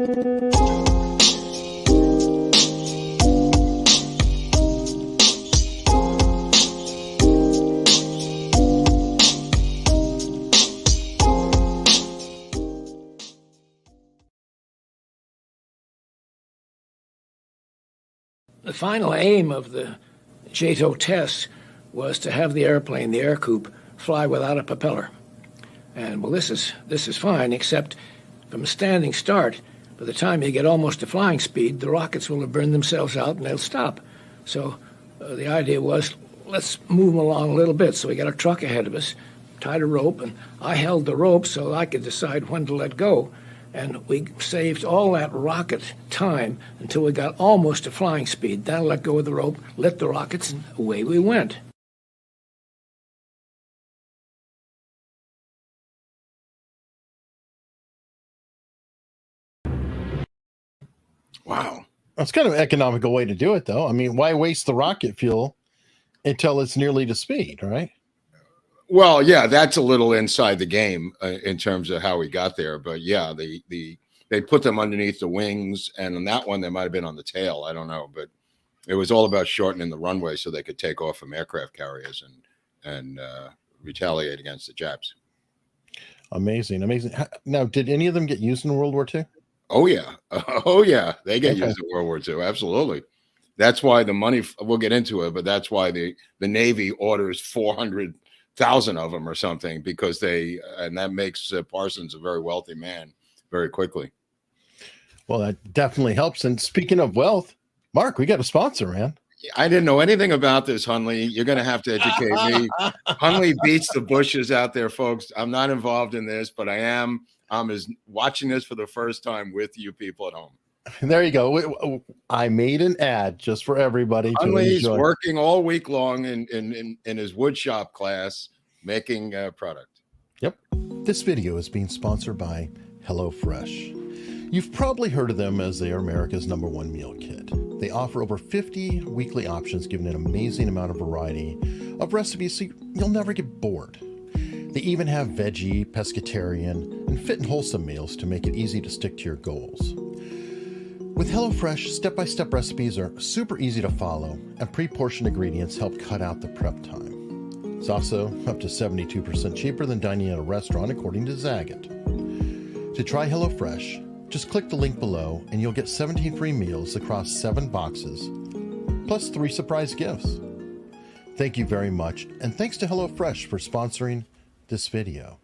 The final aim of the JATO test was to have the airplane, the air coupe, fly without a propeller. And well, this is fine, except from a standing start, by the time you get almost to flying speed, the rockets will have burned themselves out and they'll stop. So the idea was, let's move them along a little bit. So we got a truck ahead of us, tied a rope, and I held the rope so I could decide when to let go. And we saved all that rocket time until we got almost to flying speed. Then I let go of the rope, lit the rockets, and away we went. Wow. That's kind of an economical way to do it, though. I mean, why waste the rocket fuel until it's nearly to speed, right? Well, yeah, that's a little inside the game in terms of how we got there. But yeah, they put them underneath the wings, and on that one they might have been on the tail. I don't know, but it was all about shortening the runway so they could take off from aircraft carriers and retaliate against the Japs. Amazing. Now, did any of them get used in World War II? Oh yeah, they get used in World War II. Absolutely. That's why the money. We'll get into it, but that's why the Navy orders 400,000 of them or something, because and that makes Parsons a very wealthy man very quickly. Well, that definitely helps. And speaking of wealth, Mark, we got a sponsor, man. I didn't know anything about this, Hunley. You're going to have to educate me. Hunley beats the bushes out there, folks. I'm not involved in this, but I am. I'm watching this for the first time with you people at home. There you go. I made an ad just for everybody. Hunley's working all week long in his wood shop class, making a product. Yep. This video is being sponsored by HelloFresh. You've probably heard of them as they are America's #1 meal kit. They offer over 50 weekly options, giving an amazing amount of variety of recipes so you'll never get bored. They even have veggie, pescatarian, and fit and wholesome meals to make it easy to stick to your goals. With HelloFresh, step-by-step recipes are super easy to follow, and pre-portioned ingredients help cut out the prep time. It's also up to 72% cheaper than dining at a restaurant, according to Zagat. To try HelloFresh, just click the link below and you'll get 17 free meals across 7 boxes, plus 3 surprise gifts. Thank you very much, and thanks to HelloFresh for sponsoring this video.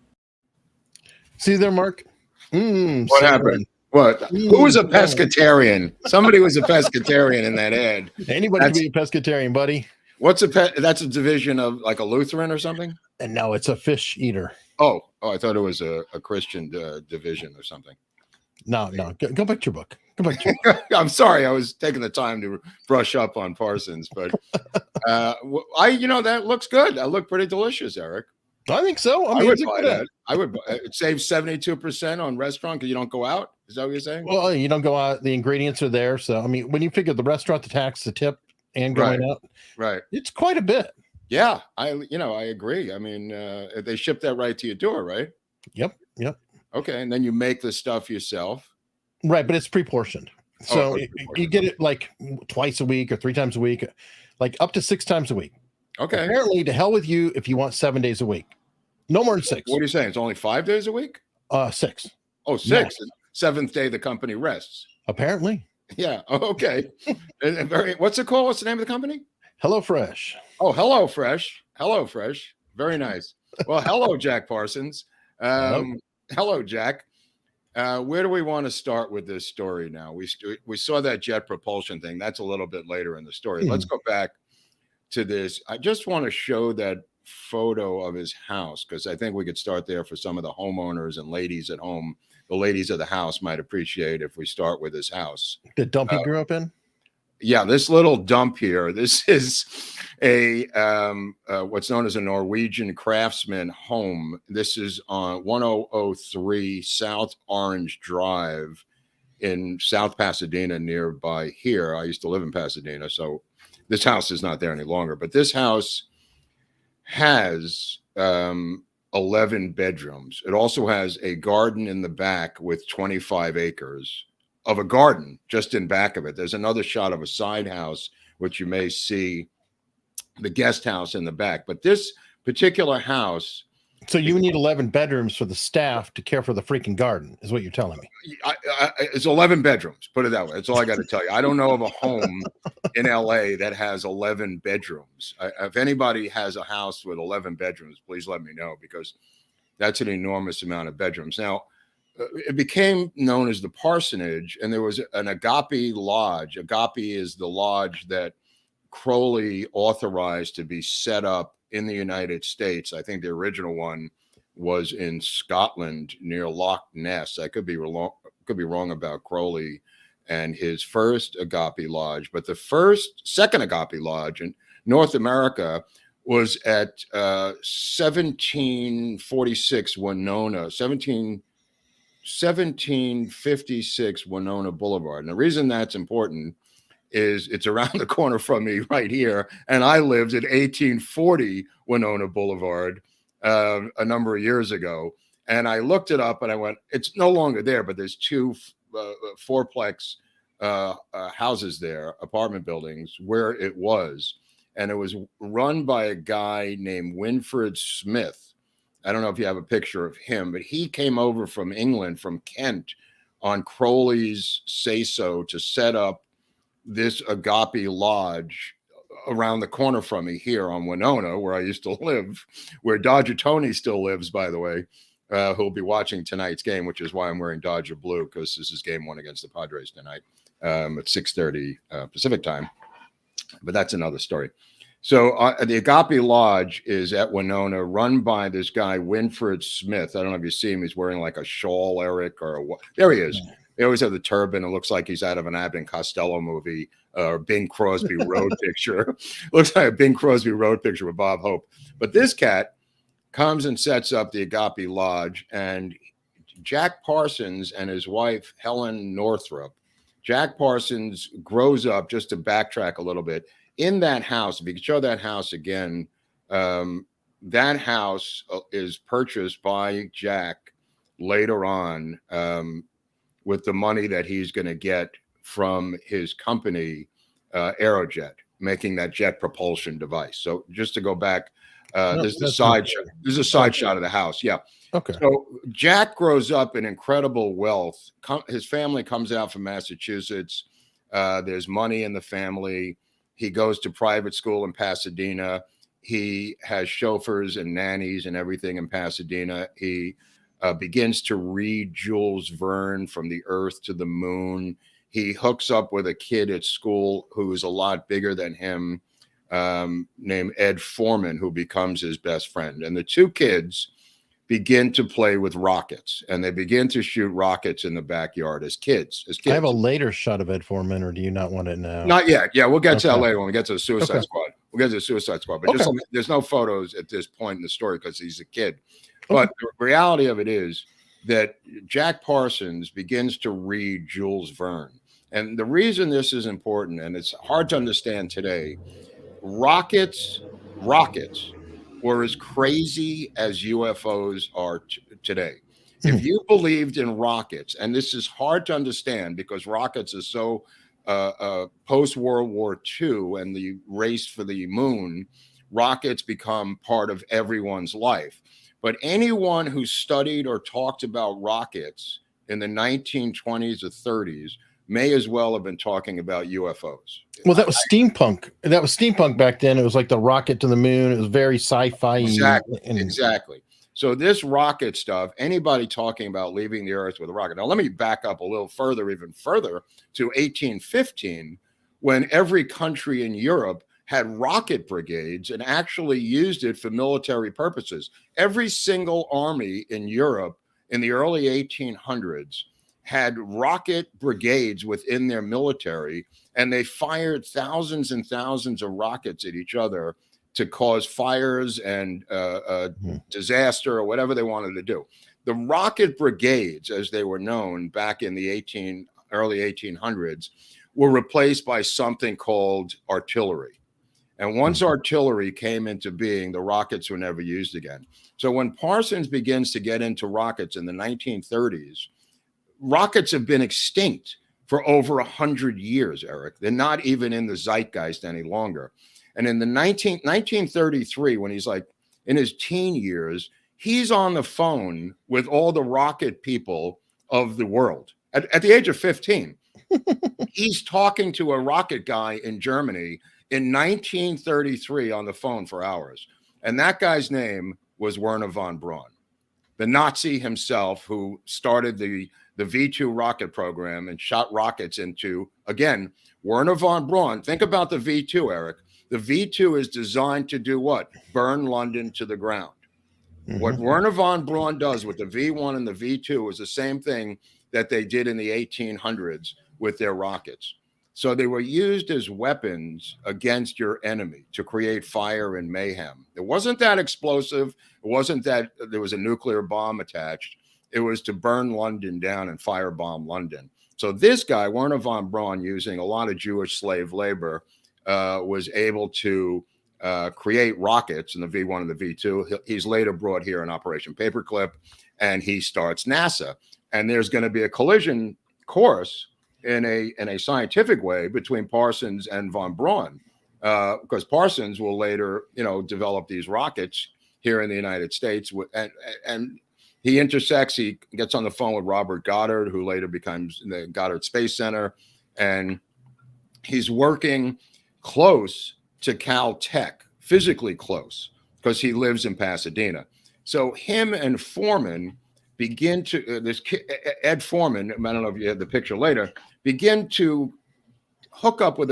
See there, Mark? What happened? What? Who was a pescatarian? Somebody was a pescatarian in that ad. Anybody can be a pescatarian, buddy. What's that's a division of like a Lutheran or something? And no, it's a fish eater. Oh, I thought it was a Christian division or something. No. Go back to your book. Go back to your book. I'm sorry. I was taking the time to brush up on Parsons, but that looks good. That looked pretty delicious, Eric. I think so. I would buy that. I would save 72% on restaurant because you don't go out. Is that what you're saying? Well, you don't go out. The ingredients are there. So, I mean, when you figure the restaurant, the tax, the tip, and going out, right, it's quite a bit. Yeah, I agree. I mean, they ship that right to your door, right? Yep. Okay, and then you make the stuff yourself. Right, but it's pre-portioned. So you get it like twice a week or 3 times a week, like up to 6 times a week. Okay. Apparently, to hell with you if you want 7 days a week. No more than 6. What are you saying? It's only 5 days a week? 6. Oh, 6. Yes. 7th day the company rests. Apparently. Yeah. Okay. What's it called? What's the name of the company? HelloFresh. Oh, HelloFresh. Very nice. Well, hello, Jack Parsons. Hello, Jack. Where do we want to start with this story now? We saw that jet propulsion thing. That's a little bit later in the story. Let's go back to this. I just want to show that photo of his house because I think we could start there for some of the homeowners and ladies at home. The ladies of the house might appreciate if we start with his house. The dump he grew up in? Yeah, this little dump here. This is a what's known as a Norwegian craftsman home. This is on 1003 South Orange Drive in South Pasadena, nearby here. I used to live in Pasadena, so this house is not there any longer. But this house has 11 bedrooms. It also has a garden in the back with 25 acres. a garden just in back of it. There's another shot of a side house, which you may see the guest house in the back. But this particular house. So you need 11 bedrooms for the staff to care for the freaking garden, is what you're telling me. It's 11 bedrooms. Put it that way. That's all I got to tell you. I don't know of a home in LA that has 11 bedrooms. If anybody has a house with 11 bedrooms, please let me know, because that's an enormous amount of bedrooms. Now, it became known as the Parsonage, and there was an Agape Lodge. Agape is the lodge that Crowley authorized to be set up in the United States. I think the original one was in Scotland near Loch Ness. I could be wrong about Crowley and his first Agape Lodge, but the second Agape Lodge in North America was at 1756 Winona, 1756 Winona Boulevard. And the reason that's important is it's around the corner from me right here. And I lived at 1840 Winona Boulevard a number of years ago. And I looked it up and I went, it's no longer there, but there's two fourplex houses there, apartment buildings, where it was. And it was run by a guy named Winfred Smith. I don't know if you have a picture of him, but he came over from England, from Kent, on Crowley's say-so to set up this Agape Lodge around the corner from me here on Winona, where I used to live, where Dodger Tony still lives, by the way, who'll be watching tonight's game, which is why I'm wearing Dodger blue, because this is game one against the Padres tonight at 6:30 Pacific time. But that's another story. So the Agape Lodge is at Winona, run by this guy, Winfred Smith. I don't know if you see him. He's wearing like a shawl, Eric, or there he is. They always have the turban. It looks like he's out of an Abbott and Costello movie or Bing Crosby road picture. Looks like a Bing Crosby road picture with Bob Hope. But this cat comes and sets up the Agape Lodge, and Jack Parsons and his wife, Helen Northrup. Jack Parsons grows up, just to backtrack a little bit, in that house. If you could show that house again, that house is purchased by Jack later on with the money that he's going to get from his company, Aerojet, making that jet propulsion device. So just to go back, this is a side shot. This is a side shot of the house. Yeah. Okay. So Jack grows up in incredible wealth. His family comes out from Massachusetts. There's money in the family. He goes to private school in Pasadena. He has chauffeurs and nannies and everything in Pasadena. He begins to read Jules Verne, From the Earth to the Moon. He hooks up with a kid at school who is a lot bigger than him, named Ed Foreman, who becomes his best friend. And the two kids begin to play with rockets, and they begin to shoot rockets in the backyard as kids. I have a later shot of Ed Foreman, or do you not want it now? Not yet. Yeah, we'll get to that later when we get to the Suicide Squad. We'll get to the Suicide Squad. But just there's no photos at this point in the story because he's a kid. But the reality of it is that Jack Parsons begins to read Jules Verne. And the reason this is important, and it's hard to understand today, rockets were as crazy as UFOs are today. If you believed in rockets, and this is hard to understand because rockets are so post-World War II and the race for the moon, rockets become part of everyone's life. But anyone who studied or talked about rockets in the 1920s or 30s may as well have been talking about UFOs. Well, that was steampunk. That was steampunk back then. It was like the rocket to the moon. It was very sci-fi. Exactly. So this rocket stuff, anybody talking about leaving the Earth with a rocket. Now, let me back up a little further, even further, to 1815, when every country in Europe had rocket brigades and actually used it for military purposes. Every single army in Europe in the early 1800s had rocket brigades within their military, and they fired thousands and thousands of rockets at each other to cause fires and disaster or whatever they wanted to do. The rocket brigades, as they were known back in the early 1800s, were replaced by something called artillery. And once artillery came into being, the rockets were never used again. So when Parsons begins to get into rockets in the 1930s, rockets have been extinct for over 100 years, Eric. They're not even in the zeitgeist any longer. And in the 1933, when he's like in his teen years, he's on the phone with all the rocket people of the world at the age of 15. He's talking to a rocket guy in Germany in 1933 on the phone for hours. And that guy's name was Werner von Braun, the Nazi himself who started the V2 rocket program and shot rockets into, again, Werner von Braun. Think about the V2, Eric. The V2 is designed to do what? Burn London to the ground. Mm-hmm. What Werner von Braun does with the V1 and the V2 is the same thing that they did in the 1800s with their rockets. So they were used as weapons against your enemy to create fire and mayhem. It wasn't that explosive. It wasn't that there was a nuclear bomb attached. It was to burn London down and firebomb London. So this guy, Werner von Braun, using a lot of Jewish slave labor, was able to create rockets in the V1 and the V2. He's later brought here in Operation Paperclip, and he starts NASA. And there's going to be a collision course in a scientific way between Parsons and von Braun, because Parsons will later, develop these rockets here in the United States, and he intersects. He gets on the phone with Robert Goddard, who later becomes the Goddard Space Center, and he's working close to Caltech, physically close, because he lives in Pasadena. So him and Foreman begin to Ed Foreman, I don't know if you had the picture later, begin to hook up with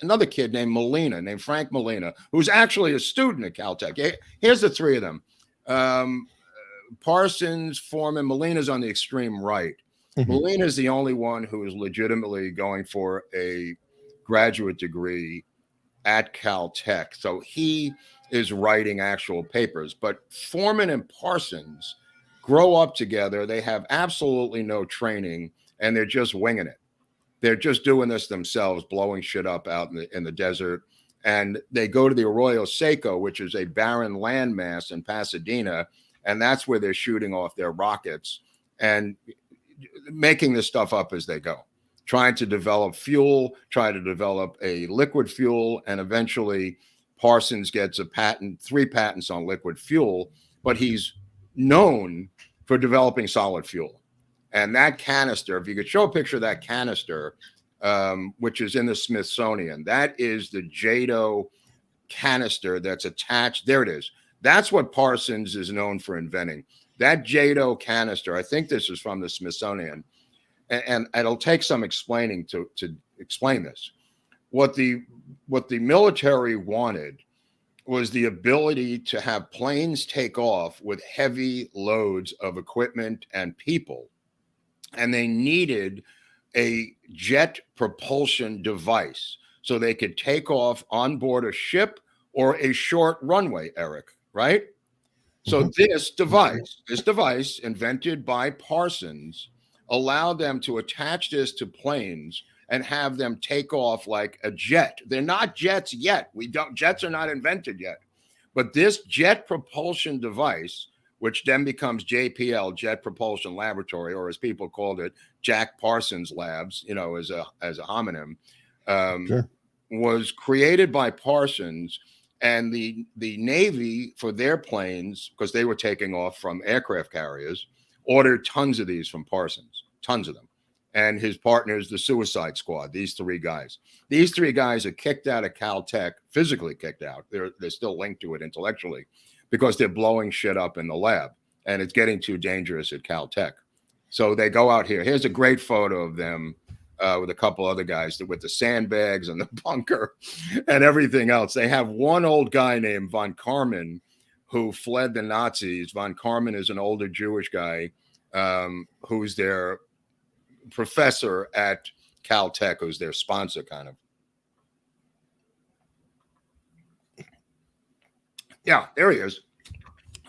another kid named Frank Molina, who's actually a student at Caltech. Here's the three of them. Parsons, Foreman, Molina's on the extreme right. Mm-hmm. Molina's the only one who is legitimately going for a graduate degree at Caltech. So he is writing actual papers. But Foreman and Parsons grow up together. They have absolutely no training, and they're just winging it. They're just doing this themselves, blowing shit up out in the desert. And they go to the Arroyo Seco, which is a barren landmass in Pasadena, and that's where they're shooting off their rockets and making this stuff up as they go, trying to develop fuel, try to develop a liquid fuel, and eventually Parsons gets 3 patents on liquid fuel, but he's known for developing solid fuel. And that canister, if you could show a picture of that canister, which is in the Smithsonian, that is the JATO canister that's attached. There it is. That's what Parsons is known for inventing. That JATO canister, I think this is from the Smithsonian, and it'll take some explaining to explain this. What the military wanted was the ability to have planes take off with heavy loads of equipment and people. And they needed a jet propulsion device so they could take off on board a ship or a short runway, Eric, right? So this device invented by Parsons allowed them to attach this to planes and have them take off like a jet. They're not jets yet. Jets are not invented yet. But this jet propulsion device, which then becomes JPL, Jet Propulsion Laboratory, or as people called it, Jack Parsons Labs, as a homonym, sure, was created by Parsons, and the Navy, for their planes, because they were taking off from aircraft carriers, ordered tons of these from Parsons, tons of them. And his partners, the Suicide Squad, these 3 guys. These 3 guys are kicked out of Caltech, physically kicked out. They're still linked to it intellectually, because they're blowing shit up in the lab, and it's getting too dangerous at Caltech. So they go out here. Here's a great photo of them with a couple other guys with the sandbags and the bunker and everything else. They have one old guy named Von Karman who fled the Nazis. Von Karman is an older Jewish guy who's their professor at Caltech, who's their sponsor, kind of. Yeah, there he is.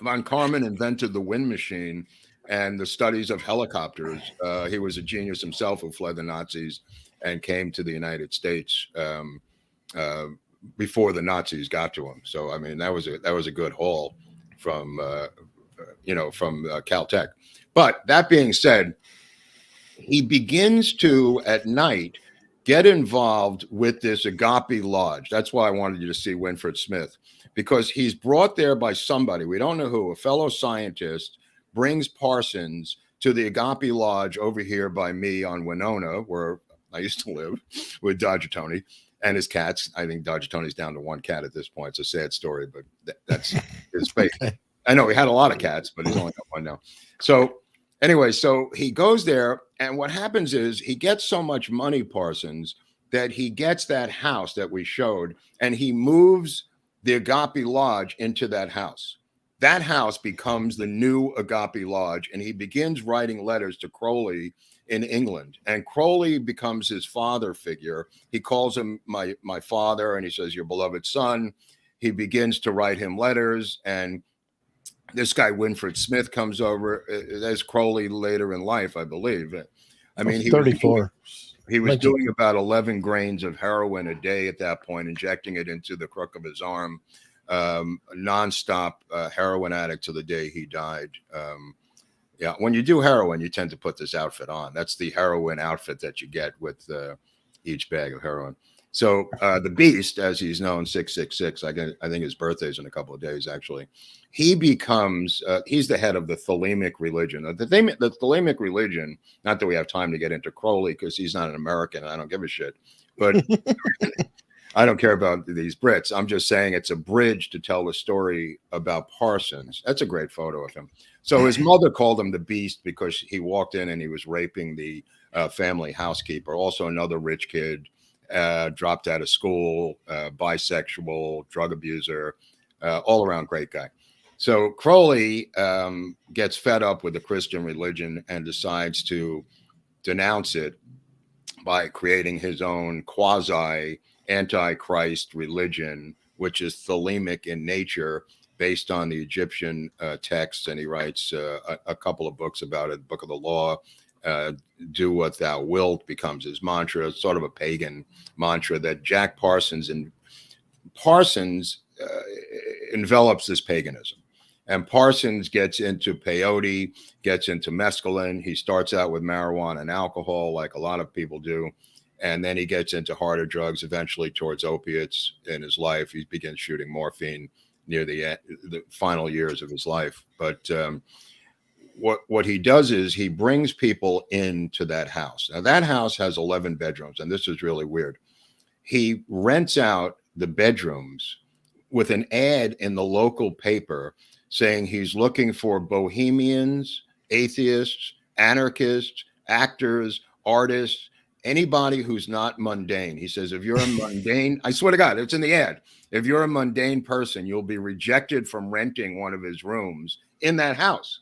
Von Karman invented the wind machine and the studies of helicopters. He was a genius himself who fled the Nazis and came to the United States before the Nazis got to him. So, I mean, that was a good haul from Caltech. But that being said, he begins to, at night, get involved with this Agape Lodge. That's why I wanted you to see Winfred Smith, because he's brought there by somebody, we don't know who, a fellow scientist, brings Parsons to the Agape Lodge over here by me on Winona, where I used to live with Dodger Tony and his cats. I think Dodger Tony's down to one cat at this point. It's a sad story, but that's his fate. Okay. I know he had a lot of cats, but he's only got one now. So anyway, so he goes there, and what happens is he gets so much money, Parsons, that he gets that house that we showed, and he moves the Agape Lodge into that house. That house becomes the new Agape Lodge, and he begins writing letters to Crowley in England. And Crowley becomes his father figure. He calls him my father, and he says, your beloved son. He begins to write him letters, and this guy, Winfred Smith, comes over. There's Crowley later in life, I believe. I mean, he 34. He was doing about 11 grains of heroin a day at that point, injecting it into the crook of his arm. Nonstop heroin addict to the day he died. Yeah, when you do heroin, you tend to put this outfit on. That's the heroin outfit that you get with each bag of heroin. So the Beast, as he's known, 666, I think his birthday's in a couple of days, actually. He becomes, he's the head of the thelemic religion. The thelemic religion, not that we have time to get into Crowley because he's not an American. I don't give a shit. But I don't care about these Brits. I'm just saying it's a bridge to tell the story about Parsons. That's a great photo of him. So his mother called him the Beast because he walked in and he was raping the family housekeeper, also another rich kid. Dropped out of school, bisexual, drug abuser, all around great guy. So Crowley gets fed up with the Christian religion and decides to denounce it by creating his own quasi antichrist religion, which is thelemic in nature, based on the Egyptian texts. And he writes a couple of books about it, Book of the Law. Do what thou wilt becomes his mantra. It's sort of a pagan mantra that Jack Parsons envelops this paganism. And Parsons gets into peyote, gets into mescaline. He starts out with marijuana and alcohol, like a lot of people do. And then he gets into harder drugs, eventually towards opiates in his life. He begins shooting morphine near the final years of his life. But what he does is he brings people into that house. Now, that house has 11 bedrooms, and this is really weird. He rents out the bedrooms with an ad in the local paper saying he's looking for bohemians, atheists, anarchists, actors, artists, anybody who's not mundane. He says, if you're a mundane, I swear to God, it's in the ad. If you're a mundane person, you'll be rejected from renting one of his rooms in that house,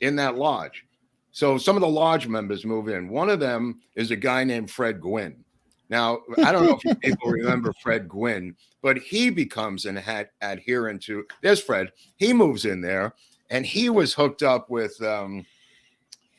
in that lodge. So some of the lodge members move in. One of them is a guy named Fred Gwynn. Now, I don't know if you people remember Fred Gwynn, but he becomes an adherent to, there's Fred. He moves in there, and he was hooked up with,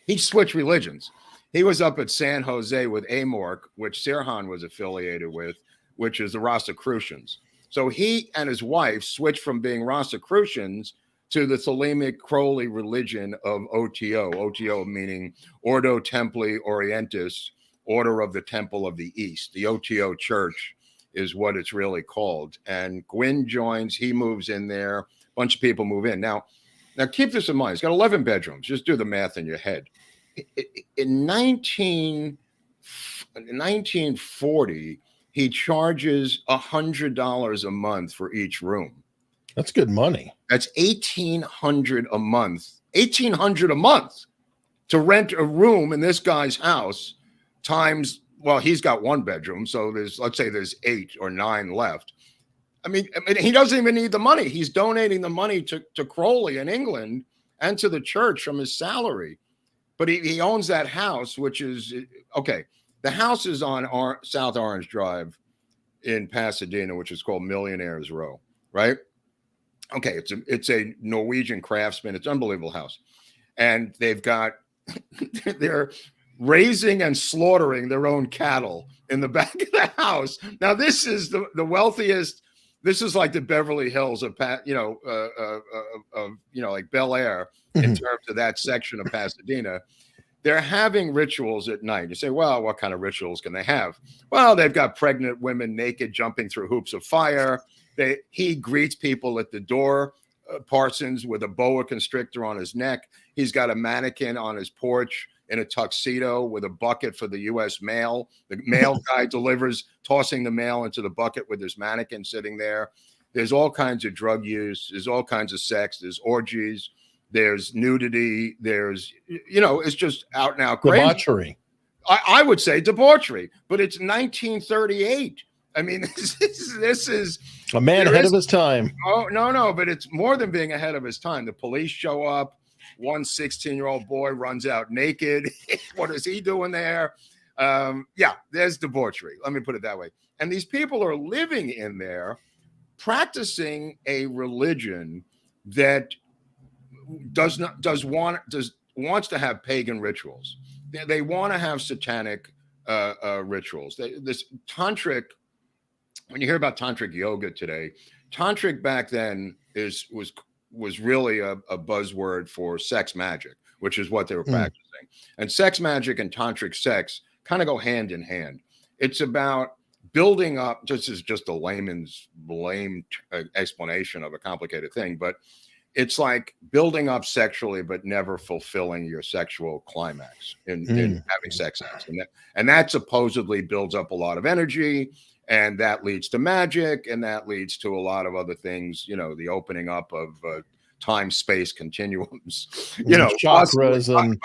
he switched religions. He was up at San Jose with Amorc, which Sirhan was affiliated with, which is the Rosicrucians. So he and his wife switched from being Rosicrucians to the Thelemic Crowley religion of OTO. OTO meaning Ordo Templi Orientis, Order of the Temple of the East. The OTO church is what it's really called. And Gwynn joins, he moves in there, a bunch of people move in. Now keep this in mind. It's got 11 bedrooms. Just do the math in your head. In 1940, he charges $100 a month for each room. That's good money. That's $1,800 a month. $1,800 a month to rent a room in this guy's house times, well, he's got one bedroom. So let's say there's 8 or 9 left. I mean, he doesn't even need the money. He's donating the money to Crowley in England and to the church from his salary. But he owns that house, which is, okay, the house is on South Orange Drive in Pasadena, which is called Millionaires Row, right? Okay, it's a Norwegian craftsman. It's an unbelievable house. And they've got, they're raising and slaughtering their own cattle in the back of the house. Now, this is the wealthiest, this is like the Beverly Hills of, like Bel Air in terms of that section of Pasadena. they're having rituals at night. You say, well, what kind of rituals can they have? Well, they've got pregnant women naked jumping through hoops of fire. He greets people at the door, Parsons, with a boa constrictor on his neck. He's got a mannequin on his porch in a tuxedo with a bucket for the U.S. mail. The mail guy delivers, tossing the mail into the bucket with his mannequin sitting there. There's all kinds of drug use. There's all kinds of sex. There's orgies. There's nudity. There's, it's just out and out crazy. Debauchery. I would say debauchery, but it's 1938. I mean, this is a man ahead of his time. Oh, no, but it's more than being ahead of his time. The police show up. One 16-year-old boy runs out naked. What is he doing there? There's debauchery. Let me put it that way. And these people are living in there, practicing a religion that wants to have pagan rituals. They want to have satanic rituals. This tantric. When you hear about tantric yoga today, tantric back then was really a buzzword for sex magic, which is what they were practicing. And sex magic and tantric sex kind of go hand in hand. It's about building up. This is just a layman's lame explanation of a complicated thing, but it's like building up sexually, but never fulfilling your sexual climax in having sex acts. And that supposedly builds up a lot of energy. And that leads to magic, and that leads to a lot of other things, the opening up of time-space continuums, chakras,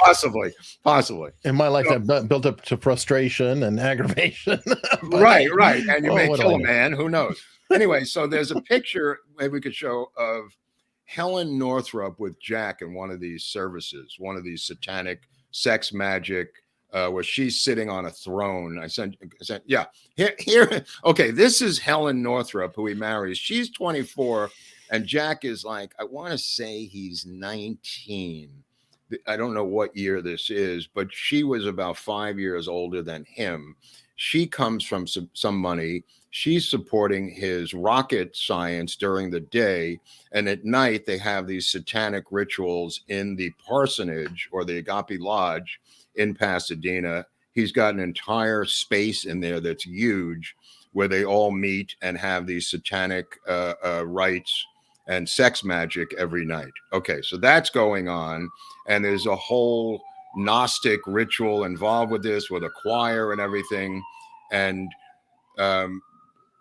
possibly. In my life, I've built up to frustration and aggravation. Right. And you may kill a man, who knows? Anyway, so there's a picture maybe we could show of Helen Northrup with Jack in one of these services, one of these satanic sex magic, where she's sitting on a throne. I sent here. Okay, this is Helen Northrup, who he marries. She's 24, and Jack is like, I want to say he's 19. I don't know what year this is, but she was about 5 years older than him. She comes from some money. She's supporting his rocket science during the day, and at night they have these satanic rituals in the parsonage or the Agape Lodge in Pasadena. He's got an entire space in there that's huge, where they all meet and have these satanic rites and sex magic every night. Okay, so that's going on, and there's a whole Gnostic ritual involved with this, with a choir and everything. And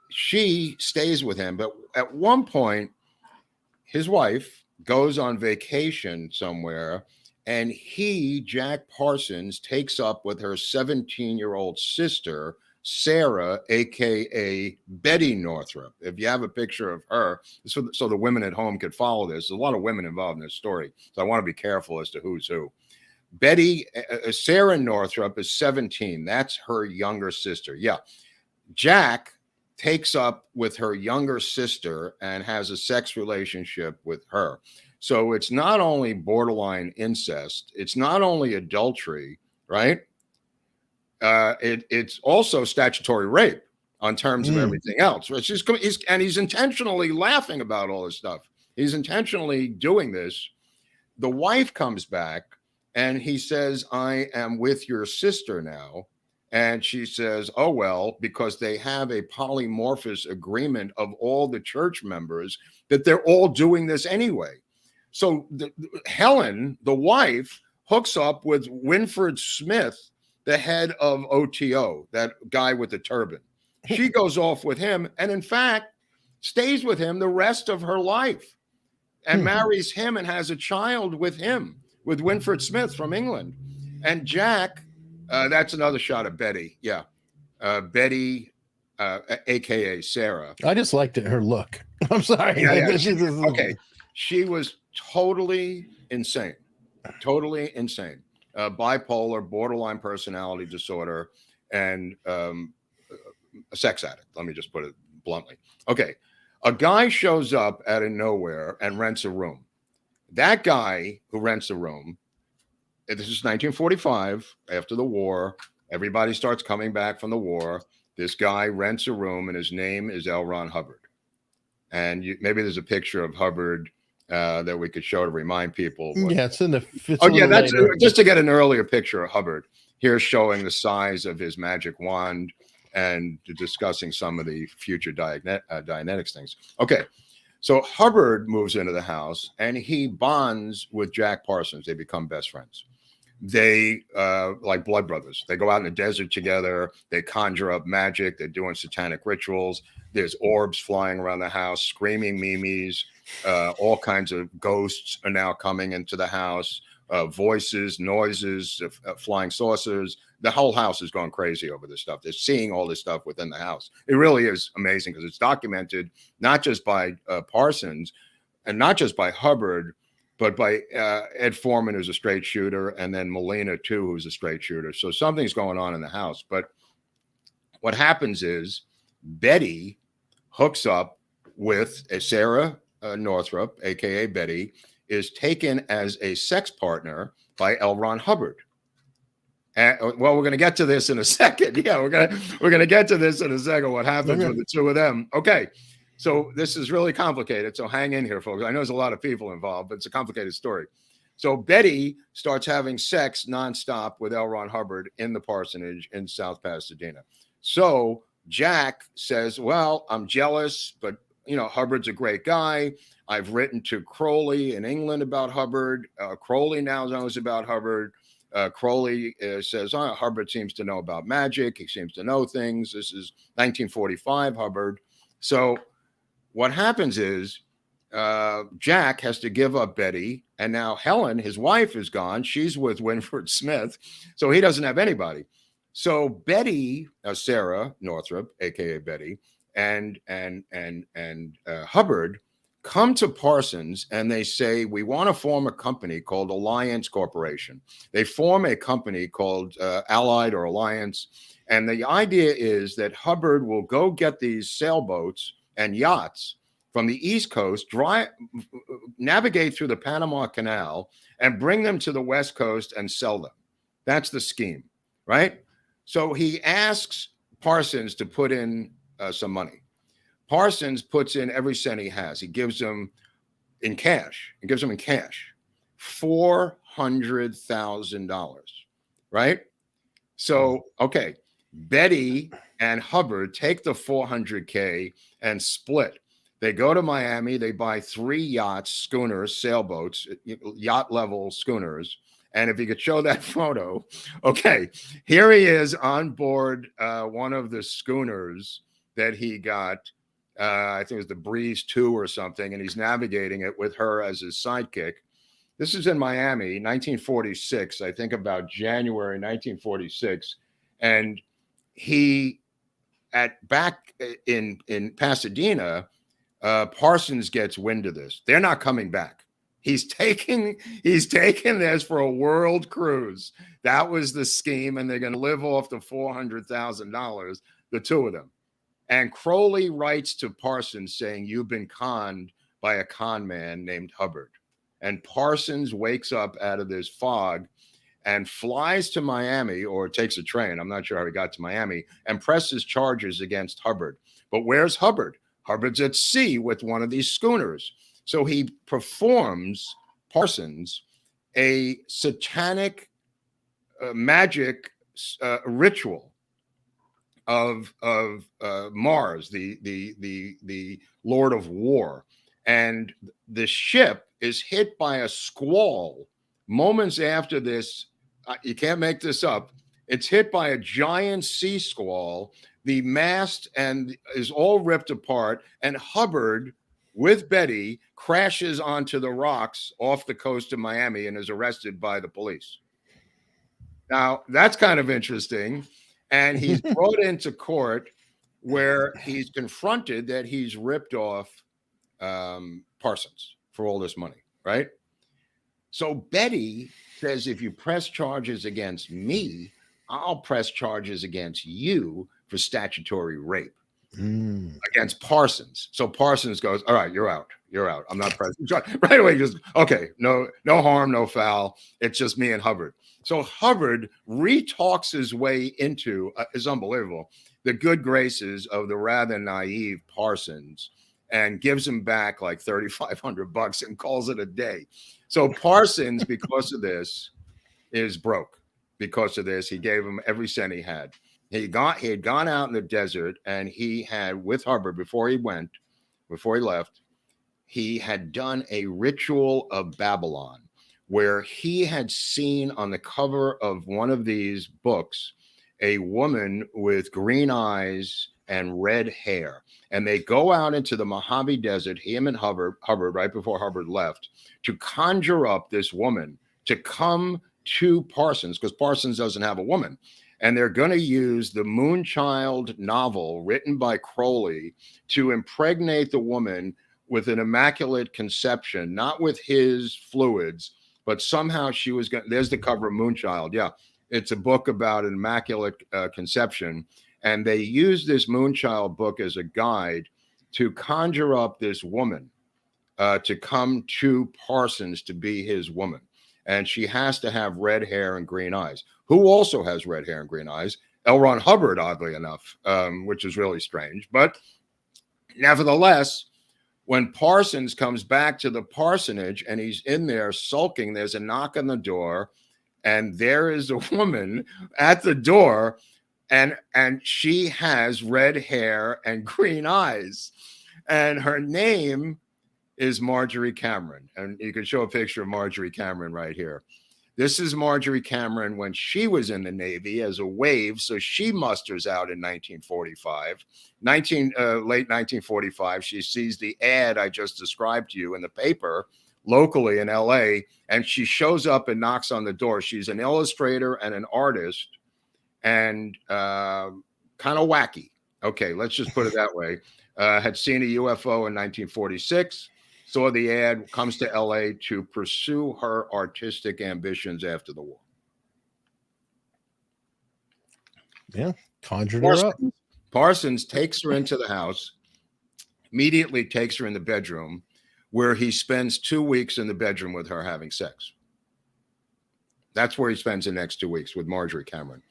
she stays with him, but at one point, his wife goes on vacation somewhere, and Jack Parsons, takes up with her 17-year-old sister, Sarah, a.k.a. Betty Northrup. If you have a picture of her, so the women at home could follow this. There's a lot of women involved in this story, so I want to be careful as to who's who. Sarah Northrup is 17. That's her younger sister. Yeah. Jack takes up with her younger sister and has a sex relationship with her. So it's not only borderline incest, it's not only adultery, right? It's also statutory rape on terms of everything else. He's intentionally laughing about all this stuff. He's intentionally doing this. The wife comes back and he says, I am with your sister now. And she says, oh, well, because they have a polymorphous agreement of all the church members that they're all doing this anyway. So Helen, the wife, hooks up with Winfred Smith, the head of OTO, that guy with the turban. She goes off with him and, in fact, stays with him the rest of her life and marries him and has a child with him, with Winfred Smith from England. And Jack, that's another shot of Betty. Yeah. Betty, a.k.a. Sarah. I just liked her look. I'm sorry. Yeah. Okay. She was totally insane. Bipolar, borderline personality disorder, and a sex addict. Let me just put it bluntly. Okay. A guy shows up out of nowhere and rents a room. That guy who rents a room, this is 1945, after the war. Everybody starts coming back from the war. This guy rents a room, and his name is L. Ron Hubbard. And maybe there's a picture of Hubbard that we could show to remind people. Yeah, it's in the. That's just to get an earlier picture of Hubbard. Here's showing the size of his magic wand and discussing some of the future Dianetics things. Okay, so Hubbard moves into the house and he bonds with Jack Parsons. They become best friends. They like blood brothers. They go out in the desert together. They conjure up magic. They're doing satanic rituals. There's orbs flying around the house, screaming mimes. All kinds of ghosts are now coming into the house. Voices, noises, flying saucers. The whole house is going crazy over this stuff. They're seeing all this stuff within the house. It really is amazing because it's documented not just by Parsons and not just by Hubbard, but by Ed Foreman, who's a straight shooter, and then Molina, too, who's a straight shooter. So something's going on in the house. But what happens is Betty hooks up with Sarah Northrop, a.k.a. Betty, is taken as a sex partner by L. Ron Hubbard. Well, we're going to get to this in a second. Yeah, we're going to get to this in a second, what happens with the two of them. Okay. So this is really complicated. So hang in here, folks. I know there's a lot of people involved, but it's a complicated story. So Betty starts having sex nonstop with L. Ron Hubbard in the parsonage in South Pasadena. So Jack says, well, I'm jealous, but, Hubbard's a great guy. I've written to Crowley in England about Hubbard. Crowley now knows about Hubbard. Crowley says, Hubbard seems to know about magic. He seems to know things. This is 1945 Hubbard. So what happens is Jack has to give up Betty, and now Helen, his wife, is gone. She's with Winfred Smith, so he doesn't have anybody. So Betty, Sarah Northrop, aka Betty, and Hubbard come to Parsons, and they say, we want to form a company called Alliance Corporation. They form a company called Allied or Alliance, and the idea is that Hubbard will go get these sailboats and yachts from the East Coast, navigate through the Panama Canal, and bring them to the West Coast and sell them. That's the scheme, right? So he asks Parsons to put in some money. Parsons puts in every cent he has. He gives them in cash. $400,000, right? So, okay, Betty and Hubbard take the $400K and split. They go to Miami. They buy 3 yachts, schooners, sailboats, yacht level schooners. And if you could show that photo, okay, here he is on board one of the schooners that he got. I think it was the Breeze 2 or something, and he's navigating it with her as his sidekick. This is in Miami, 1946, I think about January 1946. And he, back in Pasadena, Parsons gets wind of this. They're not coming back. He's taking this for a world cruise. That was the scheme, and they're going to live off the $400,000, the two of them. And Crowley writes to Parsons saying, you've been conned by a con man named Hubbard. And Parsons wakes up out of this fog and flies to Miami, or takes a train, I'm not sure how he got to Miami, and presses charges against Hubbard. But where's Hubbard? Hubbard's at sea with one of these schooners. So he performs, Parsons, a satanic magic ritual of Mars, the Lord of War. And the ship is hit by a squall moments after this. You can't make this up. It's hit by a giant sea squall. The mast is all ripped apart, and Hubbard, with Betty, crashes onto the rocks off the coast of Miami and is arrested by the police. Now, that's kind of interesting. And he's brought into court where he's confronted that he's ripped off Parsons for all this money, right? So Betty says, if you press charges against me, I'll press charges against you for statutory rape against Parsons. So Parsons goes, all right, you're out. I'm not pressing charges. Right away, just, okay, no harm, no foul. It's just me and Hubbard. So Hubbard retalks his way into, is unbelievable, the good graces of the rather naive Parsons. and gives him back like $3,500 and calls it a day. So Parsons, because of this, is broke. Because of this, he gave him every cent he had. He had gone out in the desert, and he had, with Hubbard, before he left, he had done a ritual of Babylon, where he had seen on the cover of one of these books a woman with green eyes and red hair. And they go out into the Mojave Desert, him and Hubbard, right before Hubbard left, to conjure up this woman to come to Parsons, because Parsons doesn't have a woman. And they're going to use the Moonchild novel written by Crowley to impregnate the woman with an immaculate conception, not with his fluids, but somehow she was going. There's the cover of Moonchild. Yeah, it's a book about an immaculate conception. And they use this Moonchild book as a guide to conjure up this woman to come to Parsons to be his woman. And she has to have red hair and green eyes. Who also has red hair and green eyes? L. Ron Hubbard, oddly enough, which is really strange. But nevertheless, when Parsons comes back to the parsonage and he's in there sulking, there's a knock on the door, and there is a woman at the door, and she has red hair and green eyes. And her name is Marjorie Cameron. And you can show a picture of Marjorie Cameron right here. This is Marjorie Cameron when she was in the Navy as a wave. So she musters out in 1945. Late 1945, she sees the ad I just described to you in the paper locally in LA, and she shows up and knocks on the door. She's an illustrator and an artist, and kind of wacky. Okay, let's just put it that way. Had seen a UFO in 1946. Saw the ad, comes to LA to pursue her artistic ambitions after the war. Yeah, conjured her up. Parsons takes her into the house, immediately takes her in the bedroom, where he spends 2 weeks in the bedroom with her having sex. That's where he spends the next 2 weeks, with Marjorie Cameron.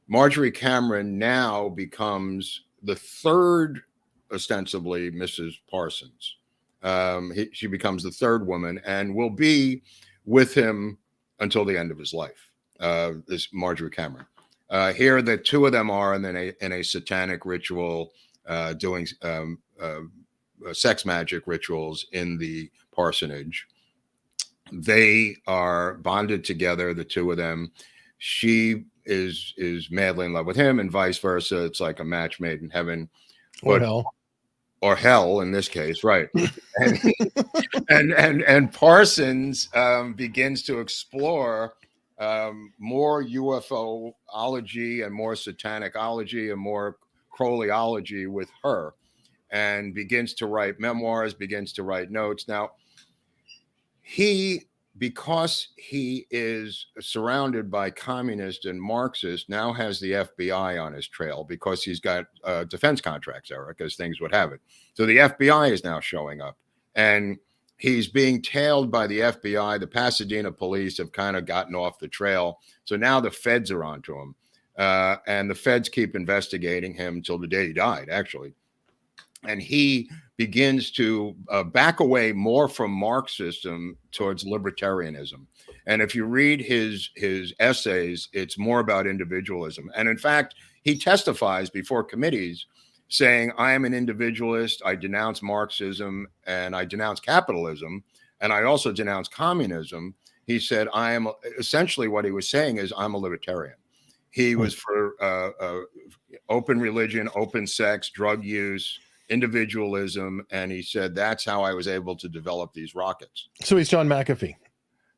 Marjorie Cameron now becomes the third, ostensibly, Mrs. Parsons. She becomes the third woman and will be with him until the end of his life. This Marjorie Cameron. Here, the two of them are in a satanic ritual, doing sex magic rituals in the parsonage. They are bonded together, the two of them. She is madly in love with him, and vice versa. It's like a match made in heaven, or hell in this case, right? and Parsons begins to explore more UFOology and more satanicology and more Crowleyology with her, and begins to write memoirs, begins to write notes. Now, because he is surrounded by communists and Marxists, now has the FBI on his trail because he's got defense contracts, Eric, as things would have it. So the FBI is now showing up, and he's being tailed by the FBI. The Pasadena police have kind of gotten off the trail. So now the feds are onto him, and the feds keep investigating him until the day he died, actually. And he begins to back away more from Marxism towards libertarianism. And if you read his essays, it's more about individualism. And in fact, he testifies before committees saying, I am an individualist, I denounce Marxism, and I denounce capitalism, and I also denounce communism. He said, I am, essentially what he was saying is, I'm a libertarian. He was for open religion, open sex, drug use, individualism, and he said that's how I was able to develop these rockets. So he's John McAfee.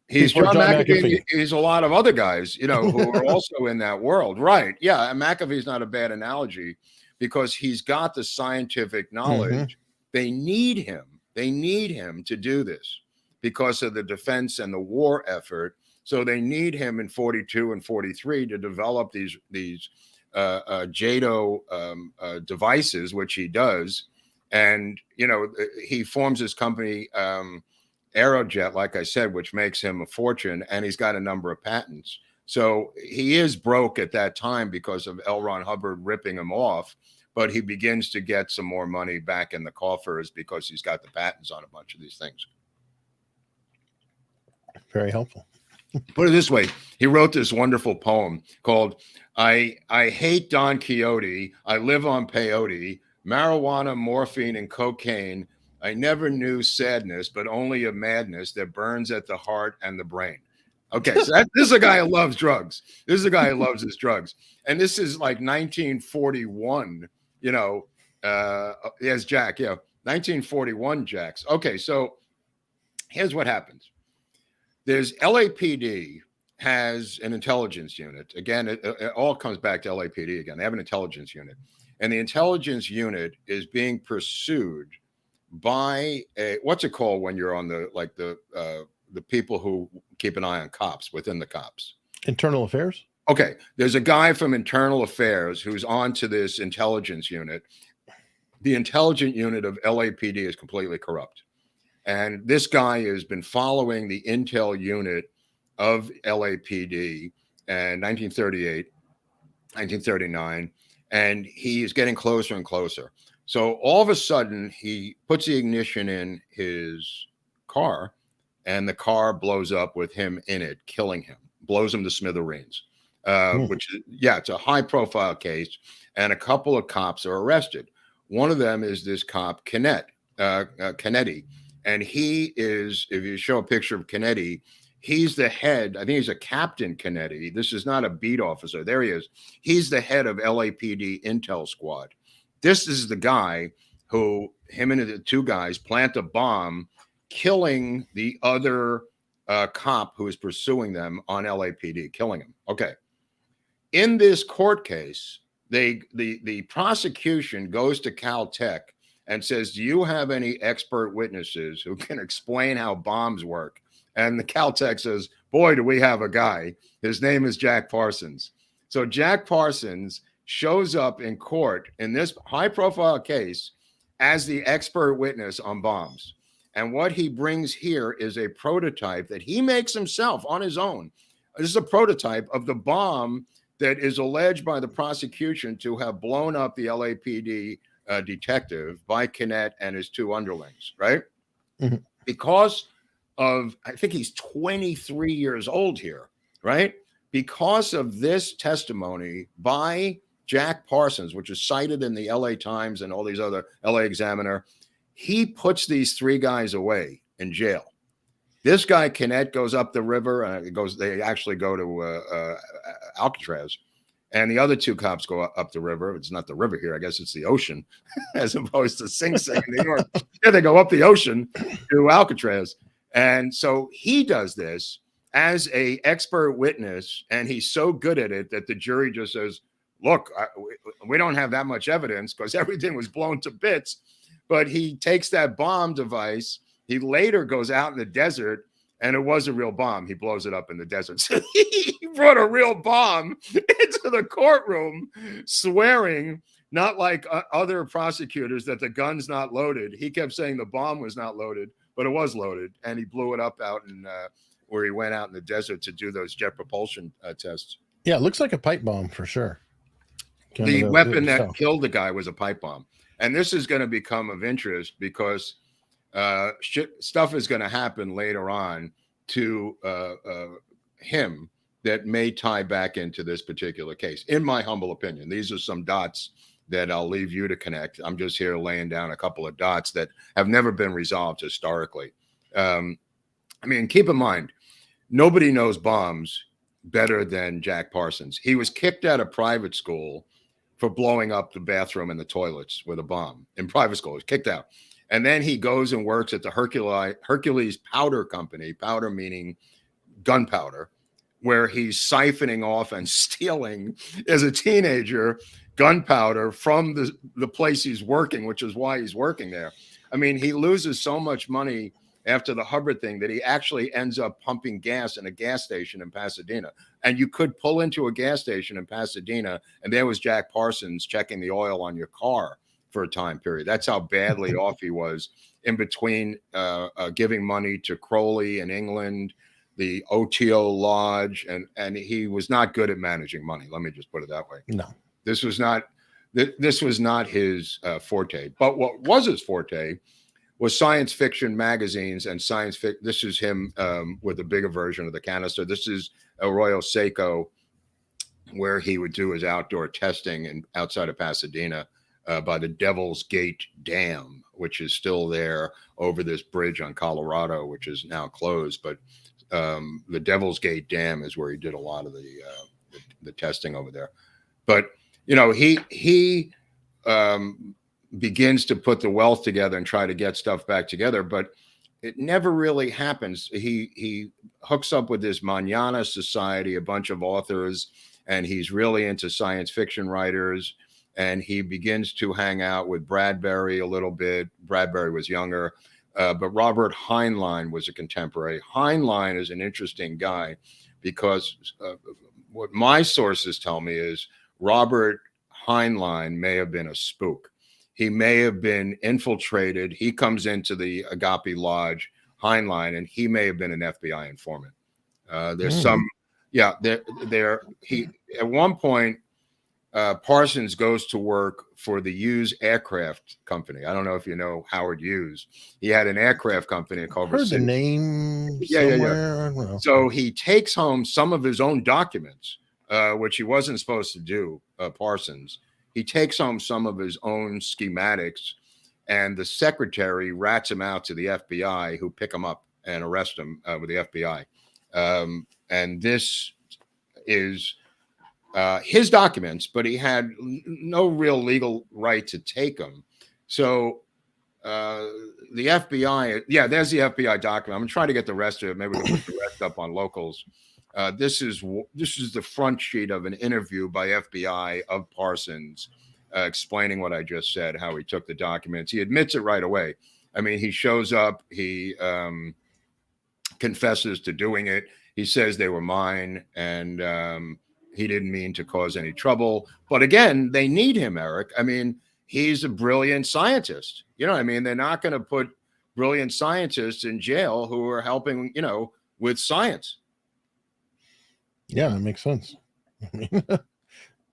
He's John McAfee. He's a lot of other guys, who are also in that world, right? Yeah, and McAfee's not a bad analogy because he's got the scientific knowledge. Mm-hmm. They need him. They need him to do this because of the defense and the war effort. So they need him in 42 and 43 to develop these JADO devices, which he does. And, he forms his company, Aerojet, like I said, which makes him a fortune. And he's got a number of patents. So he is broke at that time because of L. Ron Hubbard ripping him off. but he begins to get some more money back in the coffers because he's got the patents on a bunch of these things. Very helpful. Put it this way, he wrote this wonderful poem called I Hate Don Quixote, I Live on Peyote, Marijuana, Morphine, and Cocaine. I never knew sadness, but only a madness that burns at the heart and the brain. Okay, so this is a guy who loves drugs. This is a guy who loves his drugs. And this is like 1941, you know, yes, Jack, yeah, 1941 Jacks. Okay, so here's what happens. There's LAPD has an intelligence unit. Again, it all comes back to LAPD again. They have an intelligence unit. And the intelligence unit is being pursued by what's it called when you're on the people who keep an eye on cops within the cops? Internal affairs. Okay. There's a guy from internal affairs who's on to this intelligence unit. The intelligence unit of LAPD is completely corrupt. And this guy has been following the intel unit of LAPD in 1938, 1939, and he is getting closer and closer. So all of a sudden, he puts the ignition in his car, and the car blows up with him in it, killing him, blows him to smithereens. Which is, yeah, it's a high-profile case, and a couple of cops are arrested. One of them is this cop, Kennedy. And he is, if you show a picture of Kennedy, he's the head. I think he's a Captain Kennedy. This is not a beat officer. There he is. He's the head of LAPD Intel Squad. This is the guy who, him and the two guys, plant a bomb, killing the other cop who is pursuing them on LAPD, killing him. Okay. In this court case, the prosecution goes to Caltech and says, do you have any expert witnesses who can explain how bombs work? And the Caltech says, boy, do we have a guy. His name is Jack Parsons. So Jack Parsons shows up in court in this high-profile case as the expert witness on bombs. And what he brings here is a prototype that he makes himself on his own. This is a prototype of the bomb that is alleged by the prosecution to have blown up the LAPD detective by Kinnett and his two underlings, right? Mm-hmm. Because of, I think he's 23 years old here, right? Because of this testimony by Jack Parsons, which is cited in the LA Times and all these other LA Examiner, he puts these three guys away in jail. This guy, Kinnett, goes up the river. They actually go to Alcatraz. And the other two cops go up the river. It's not the river here. I guess it's the ocean, as opposed to Sing Sing in New York. Yeah, they go up the ocean to Alcatraz. And so he does this as a expert witness, and he's so good at it that the jury just says, look, we don't have that much evidence because everything was blown to bits. But he takes that bomb device. He later goes out in the desert, and it was a real bomb. He blows it up in the desert. So he brought a real bomb into the courtroom, swearing, not like other prosecutors, that the gun's not loaded. He kept saying the bomb was not loaded, but it was loaded. And he blew it up out in where he went out in the desert to do those jet propulsion tests. Yeah, it looks like a pipe bomb for sure. The weapon that killed the guy was a pipe bomb. And this is going to become of interest because stuff is going to happen later on to him that may tie back into this particular case. In my humble opinion, these are some dots that I'll leave you to connect. I'm just here laying down a couple of dots that have never been resolved historically. I mean, keep in mind, nobody knows bombs better than Jack Parsons. He was kicked out of private school for blowing up the bathroom and the toilets with a bomb in private school. He was kicked out. And then he goes and works at the Hercules Powder Company, powder meaning gunpowder, where he's siphoning off and stealing, as a teenager, gunpowder from the place he's working, which is why he's working there. I mean, he loses so much money after the Hubbard thing that he actually ends up pumping gas in a gas station in Pasadena. And you could pull into a gas station in Pasadena, and there was Jack Parsons checking the oil on your car for a time period. That's how badly off he was in between giving money to Crowley in England, the OTO Lodge, and he was not good at managing money. Let me just put it that way. No. This was not This was not his forte. But what was his forte was science fiction magazines and science fiction. This is him with a bigger version of the canister. This is Arroyo Seco, where he would do his outdoor testing outside of Pasadena by the Devil's Gate Dam, which is still there over this bridge on Colorado, which is now closed. But the Devil's Gate Dam is where he did a lot of the testing over there. But he begins to put the wealth together and try to get stuff back together, but it never really happens. He hooks up with this Manana Society, a bunch of authors, and he's really into science fiction writers, and he begins to hang out with Bradbury a little bit. Bradbury was younger, but Robert Heinlein was a contemporary. Heinlein is an interesting guy because what my sources tell me is Robert Heinlein may have been a spook. He may have been infiltrated. He comes into the Agape Lodge, Heinlein, and he may have been an FBI informant. There's some, yeah, he at one point, Parsons goes to work for the Hughes Aircraft Company. I don't know if you know Howard Hughes. He had an aircraft company in Culver City. Heard the name somewhere. Yeah. So he takes home some of his own documents, which he wasn't supposed to do, Parsons. He takes home some of his own schematics, and the secretary rats him out to the FBI, who pick him up and arrest him with the FBI. And this is his documents, but he had no real legal right to take them. So the FBI, yeah, there's the FBI document. I'm trying to get the rest of it. Maybe we'll put the rest up on Locals. This is the front sheet of an interview by FBI of Parsons, explaining what I just said, how he took the documents. He admits it right away. I mean, he shows up, he confesses to doing it. He says they were mine, and he didn't mean to cause any trouble. But again, they need him, Eric. I mean, he's a brilliant scientist. You know what I mean? They're not going to put brilliant scientists in jail who are helping, with science. Yeah, that makes sense. I mean,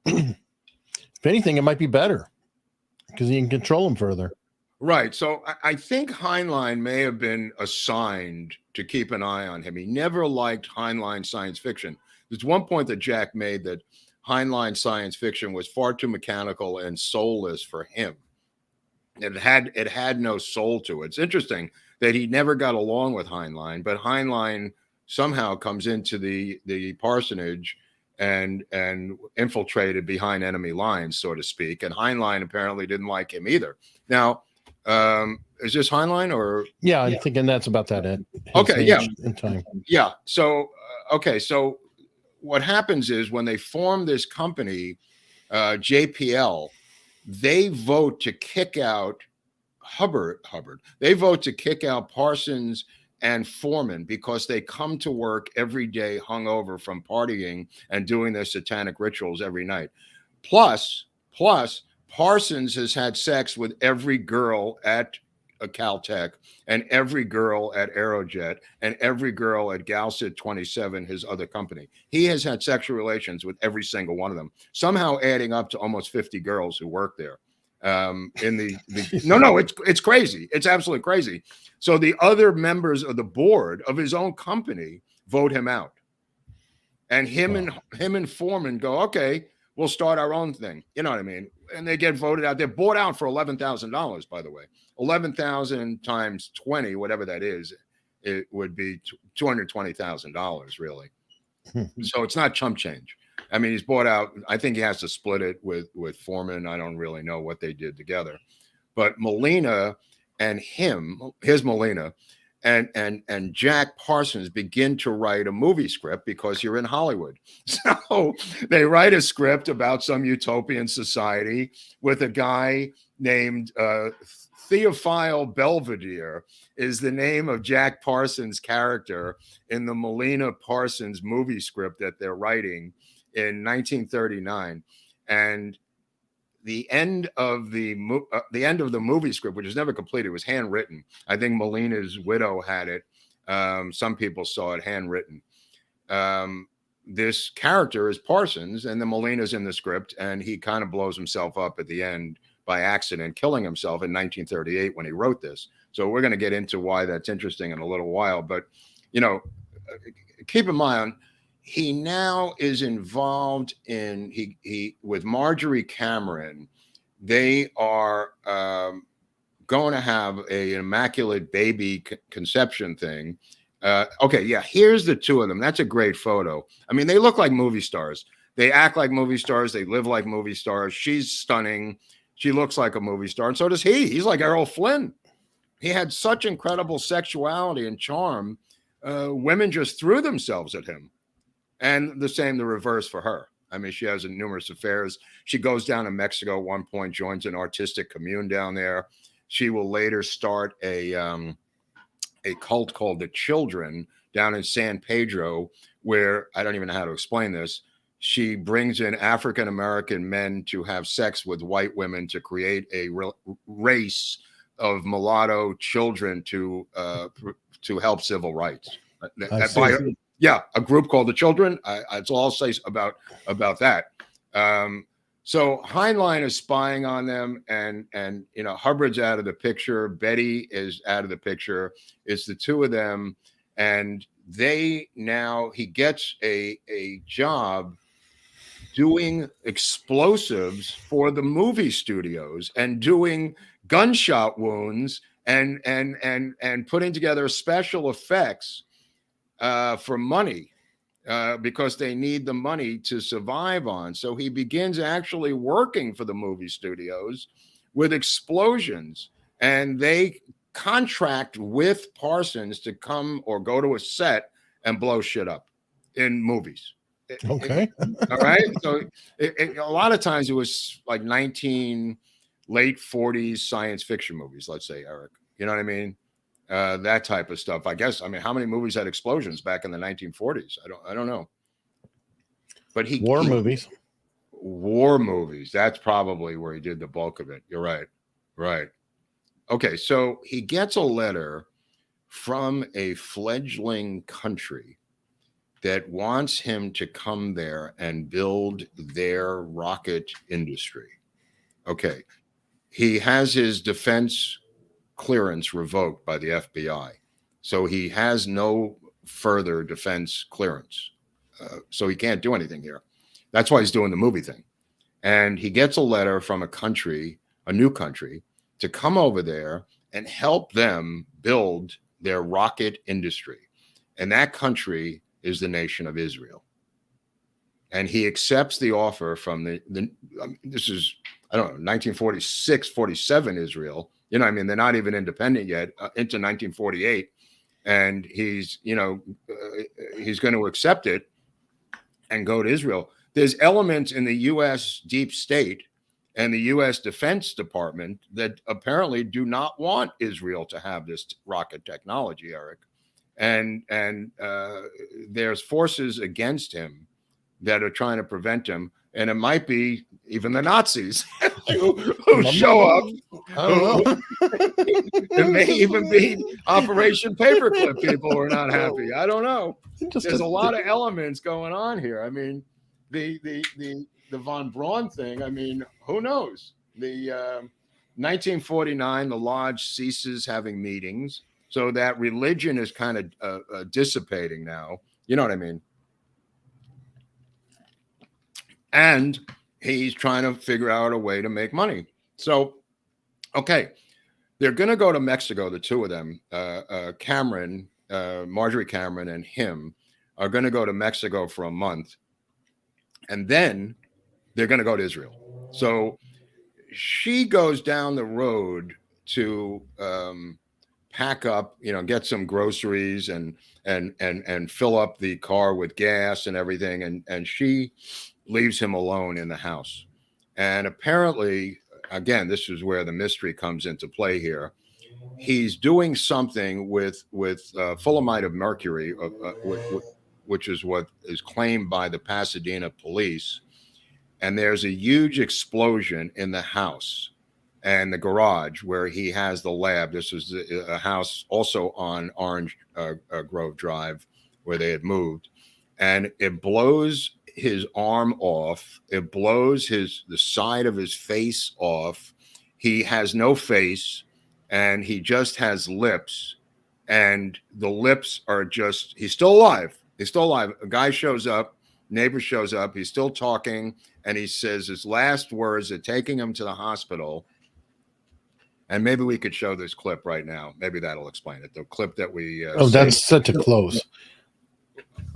if anything, it might be better because you can control them further. Right. So I think Heinlein may have been assigned to keep an eye on him. He never liked Heinlein science fiction. There's one point that Jack made that Heinlein science fiction was far too mechanical and soulless for him. It had no soul to it. It's interesting that he never got along with Heinlein, but Heinlein somehow comes into the parsonage and infiltrated behind enemy lines, so to speak. And Heinlein apparently didn't like him either. Now, is this Heinlein or? Yeah, I'm thinking that's about that. Okay, yeah. In time. Yeah. So, okay. So what happens is when they form this company, JPL, they vote to kick out Hubbard. They vote to kick out Parsons and Foreman because they come to work every day hungover from partying and doing their satanic rituals every night. Plus, Parsons has had sex with every girl at Caltech and every girl at Aerojet and every girl at Galsit 27, his other company. He has had sexual relations with every single one of them, somehow adding up to almost 50 girls who work there. It's crazy. It's absolutely crazy. So the other members of the board of his own company vote him out, and him and Foreman go, okay, we'll start our own thing. You know what I mean? And they get voted out. They're bought out for $11,000, by the way. 11,000 times 20, whatever that is, it would be $220,000, really. So it's not chump change. I mean, he's bought out. I think he has to split it with Foreman. I don't really know what they did together, but Molina and here's Molina, and Jack Parsons begin to write a movie script because you're in Hollywood. So they write a script about some utopian society with a guy named Theophile Belvedere is the name of Jack Parsons' character in the Molina Parsons movie script that they're writing in 1939. And the end of the movie script, which is never completed, was handwritten. I think Molina's widow had it. Some people saw it handwritten. this character is Parsons, and then Molina's in the script, and he kind of blows himself up at the end by accident, killing himself in 1938 when he wrote this. So we're going to get into why that's interesting in a little while. But, you know, keep in mind, he now is involved in, he with Marjorie Cameron, they are going to have an immaculate baby conception thing. Okay, yeah, here's the two of them. That's a great photo. I mean, they look like movie stars. They act like movie stars. They live like movie stars. She's stunning. She looks like a movie star. And so does he. He's like Errol Flynn. He had such incredible sexuality and charm. Women just threw themselves at him. And the reverse for her. I mean, she has numerous affairs. She goes down to Mexico at one point, joins an artistic commune down there. She will later start a cult called the Children down in San Pedro, where I don't even know how to explain this. She brings in African-American men to have sex with white women to create a race of mulatto children to help civil rights. Yeah, a group called the Children. That's all I'll say about that. So Heinlein is spying on them, and you know, Hubbard's out of the picture. Betty is out of the picture. It's the two of them, and he gets a job doing explosives for the movie studios and doing gunshot wounds and putting together special effects for money. Because they need the money to survive on. So he begins actually working for the movie studios with explosions, and they contract with Parsons to come or go to a set and blow shit up in movies. Okay. All right. So a lot of times it was like late 40s science fiction movies, let's say, Eric. You know what I mean? That type of stuff, I guess. I mean, how many movies had explosions back in the 1940s? I don't know. But War movies. That's probably where he did the bulk of it. You're right. Right. Okay. So he gets a letter from a fledgling country that wants him to come there and build their rocket industry. Okay. He has his defense clearance revoked by the FBI. So he has no further defense clearance. So he can't do anything here. That's why he's doing the movie thing. And he gets a letter from a new country, to come over there and help them build their rocket industry. And that country is the nation of Israel. And he accepts the offer from this is, I don't know, 1946, 47 Israel. You know, I mean, they're not even independent yet, into 1948. And he's going to accept it and go to Israel. There's elements in the U.S. deep state and the U.S. Defense Department that apparently do not want Israel to have this rocket technology, Eric. And there's forces against him that are trying to prevent him. And it might be even the Nazis who show up. I don't know. It may even be Operation Paperclip people who are not happy. I don't know. There's a lot of elements going on here. I mean, the Von Braun thing, I mean, who knows? The 1949, the lodge ceases having meetings. So that religion is kind of dissipating now. You know what I mean? And he's trying to figure out a way to make money. So, okay, they're going to go to Mexico, the two of them, Cameron, Marjorie Cameron and him are going to go to Mexico for a month. And then they're going to go to Israel. So she goes down the road to pack up, you know, get some groceries and fill up the car with gas and everything. And she leaves him alone in the house. And apparently, again, this is where the mystery comes into play here. He's doing something with fulminate of mercury, which is what is claimed by the Pasadena police. And there's a huge explosion in the house and the garage where he has the lab. This was a house also on Orange Grove Drive where they had moved. and it blows his arm off. It blows the side of his face off. He has no face, and he just has lips, and the lips are just, he's still alive. He's still alive. A guy shows up, neighbor shows up, he's still talking, and he says his last words are taking him to the hospital. And maybe we could show this clip right now. Maybe that'll explain it. The clip that we that's such a close.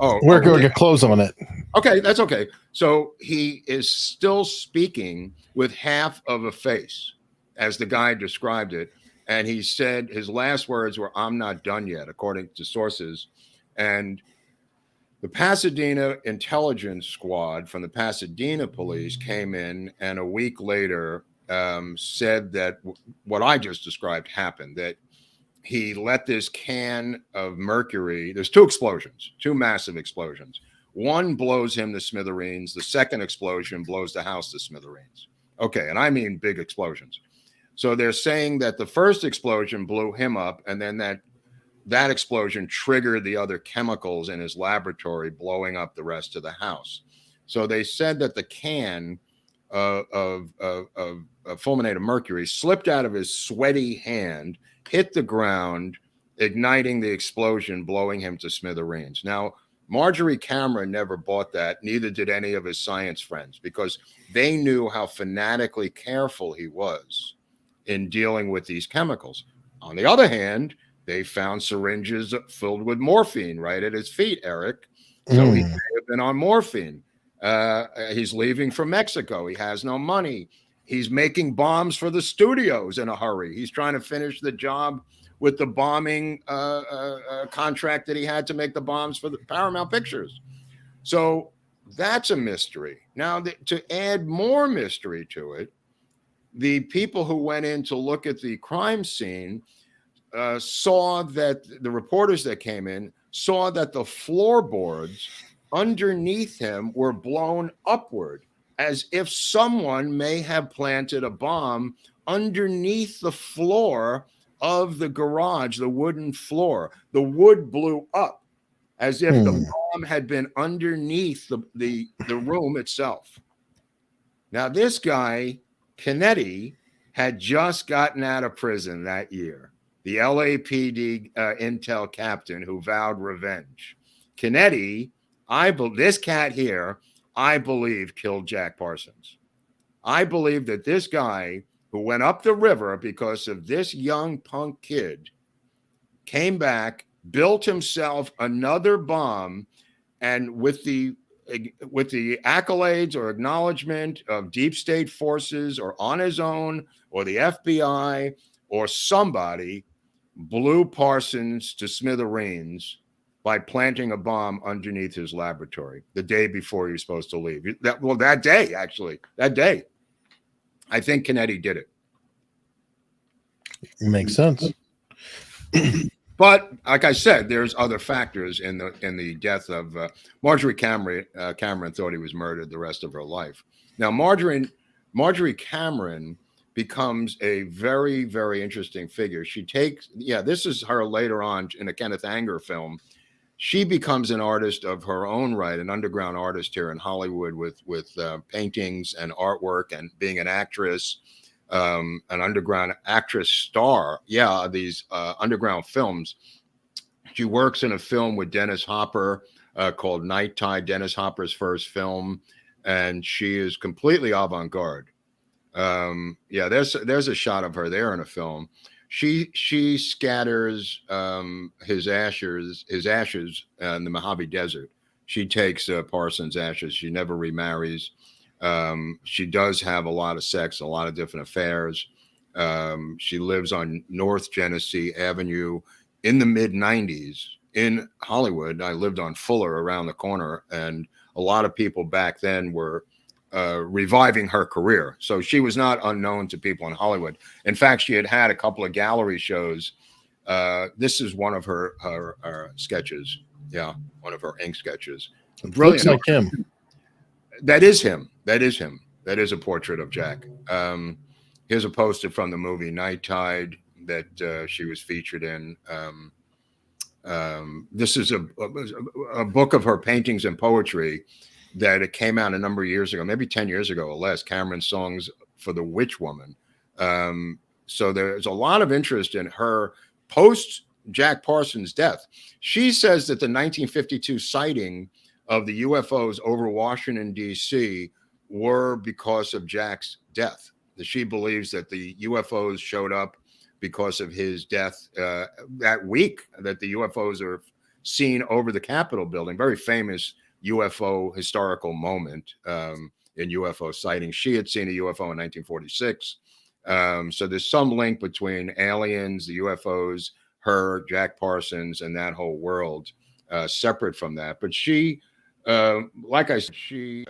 We're going to close on it. Okay, that's okay. So he is still speaking with half of a face, as the guy described it. And he said his last words were, "I'm not done yet," according to sources. And the Pasadena intelligence squad from the Pasadena police came in, and a week later said that what I just described happened, that he let this can of mercury, there's two explosions, two massive explosions. One blows him to smithereens. The second explosion blows the house to smithereens. Okay, and I mean big explosions. So they're saying that the first explosion blew him up, and then that explosion triggered the other chemicals in his laboratory, blowing up the rest of the house. So they said that the can of fulminate of mercury slipped out of his sweaty hand, hit the ground, igniting the explosion, blowing him to smithereens. Now, Marjorie Cameron never bought that, neither did any of his science friends, because they knew how fanatically careful he was in dealing with these chemicals. On the other hand, they found syringes filled with morphine right at his feet, Eric. So he may have been on morphine. He's leaving for Mexico. He has no money. He's making bombs for the studios in a hurry. He's trying to finish the job with the bombing contract that he had to make the bombs for the Paramount Pictures. So that's a mystery. Now, to add more mystery to it, the people who went in to look at the crime scene saw that the reporters that came in saw that the floorboards underneath him were blown upward, as if someone may have planted a bomb underneath the floor of the garage, the wooden floor. The wood blew up as if the bomb had been underneath the room itself. Now, this guy, Kennedy, had just gotten out of prison that year. The LAPD intel captain who vowed revenge. Kennedy, this cat here, I believe, killed Jack Parsons. I believe that this guy who went up the river because of this young punk kid came back, built himself another bomb, and with the accolades or acknowledgement of deep state forces or on his own or the FBI or somebody, blew Parsons to smithereens by planting a bomb underneath his laboratory the day before he was supposed to leave. That day, I think Kennedy did it. Makes sense. But like I said, there's other factors in the death of Marjorie Cameron. Cameron thought he was murdered the rest of her life. Now, Marjorie Cameron becomes a very, very interesting figure. This is her later on in a Kenneth Anger film. She becomes an artist of her own right, an underground artist here in Hollywood with paintings and artwork and being an actress, an underground actress star. Yeah, these underground films. She works in a film with Dennis Hopper called Night Tide, Dennis Hopper's first film, and she is completely avant-garde. There's a shot of her there in a film. She scatters his ashes in the Mojave Desert. She takes Parsons' ashes. She never remarries. She does have a lot of sex, a lot of different affairs. She lives on North Genesee Avenue in the mid-90s in Hollywood. I lived on Fuller around the corner, and a lot of people back then were reviving her career. So she was not unknown to people in Hollywood. In fact, she had a couple of gallery shows. This is one of her sketches. Yeah, one of her ink sketches. Brilliant. Looks like him. That is him. That is a portrait of Jack. Here's a poster from the movie Night Tide that she was featured in. This is a book of her paintings and poetry that it came out a number of years ago, maybe 10 years ago or less, Cameron's Songs for the Witch Woman. So there's a lot of interest in her post Jack Parsons' death. She says that the 1952 sighting of the UFOs over Washington, D.C. were because of Jack's death. That she believes that the UFOs showed up because of his death that week, that the UFOs are seen over the Capitol building. Very famous UFO historical moment in UFO sightings. She had seen a UFO in 1946. So there's some link between aliens, the UFOs, her, Jack Parsons, and that whole world separate from that. But she, like I said, she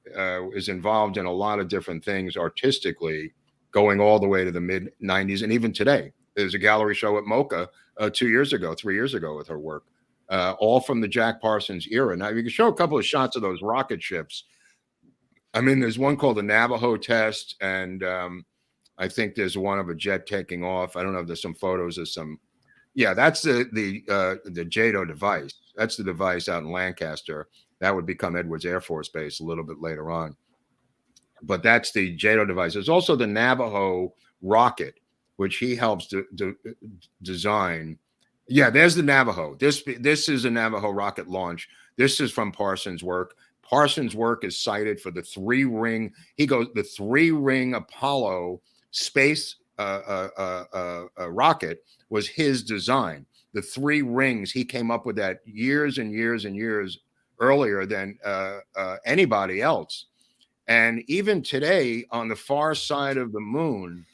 is involved in a lot of different things artistically, going all the way to the mid 90s. And even today, there's a gallery show at MoCA 3 years ago with her work, all from the Jack Parsons era. Now, you can show a couple of shots of those rocket ships. I mean, there's one called the Navajo test, and I think there's one of a jet taking off. I don't know if there's some photos of some. Yeah, that's the JATO device. That's the device out in Lancaster. That would become Edwards Air Force Base a little bit later on. But that's the JATO device. There's also the Navajo rocket, which he helps to design. Yeah, there's the Navajo. This is a Navajo rocket launch. This is from Parsons' work. Parsons' work is cited for the three-ring. He goes the three-ring Apollo space rocket was his design. The three rings, he came up with that years and years and years earlier than anybody else. And even today, on the far side of the moon,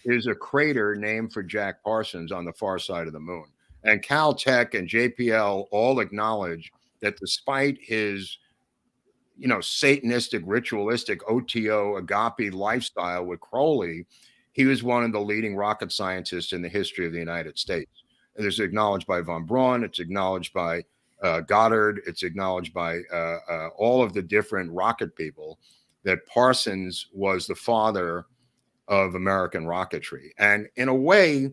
is a crater named for Jack Parsons on the far side of the moon. And Caltech and JPL all acknowledge that despite his, Satanistic, ritualistic, OTO, agape lifestyle with Crowley, he was one of the leading rocket scientists in the history of the United States. And it's acknowledged by Von Braun. It's acknowledged by Goddard. It's acknowledged by all of the different rocket people that Parsons was the father of American rocketry. And in a way,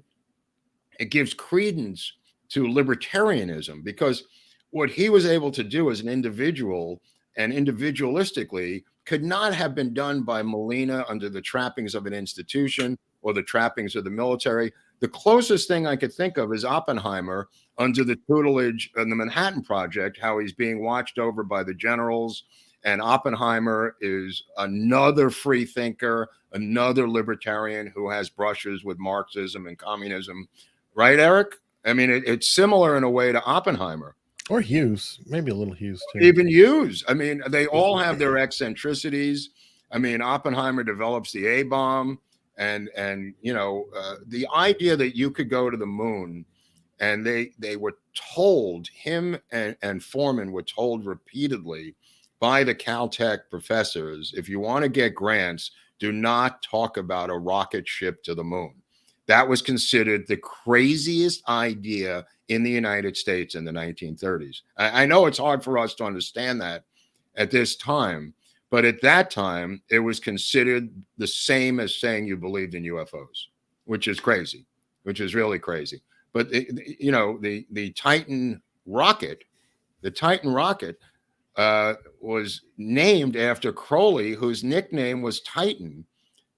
it gives credence to libertarianism, because what he was able to do as an individual and individualistically could not have been done by Molina under the trappings of an institution or the trappings of the military. The closest thing I could think of is Oppenheimer under the tutelage of the Manhattan Project, how he's being watched over by the generals. And Oppenheimer is another free thinker, another libertarian who has brushes with Marxism and communism. Right, Eric? I mean, it's similar in a way to Oppenheimer. Or Hughes, maybe a little Hughes too. Even Hughes. I mean, they all have their eccentricities. I mean, Oppenheimer develops the A-bomb, and the idea that you could go to the moon, and they were told, him and Foreman were told repeatedly by the Caltech professors, if you want to get grants, do not talk about a rocket ship to the moon. That was considered the craziest idea in the United States in the 1930s. I know it's hard for us to understand that at this time, but at that time, it was considered the same as saying you believed in UFOs, which is crazy, which is really crazy. But, the Titan rocket, was named after Crowley, whose nickname was Titan,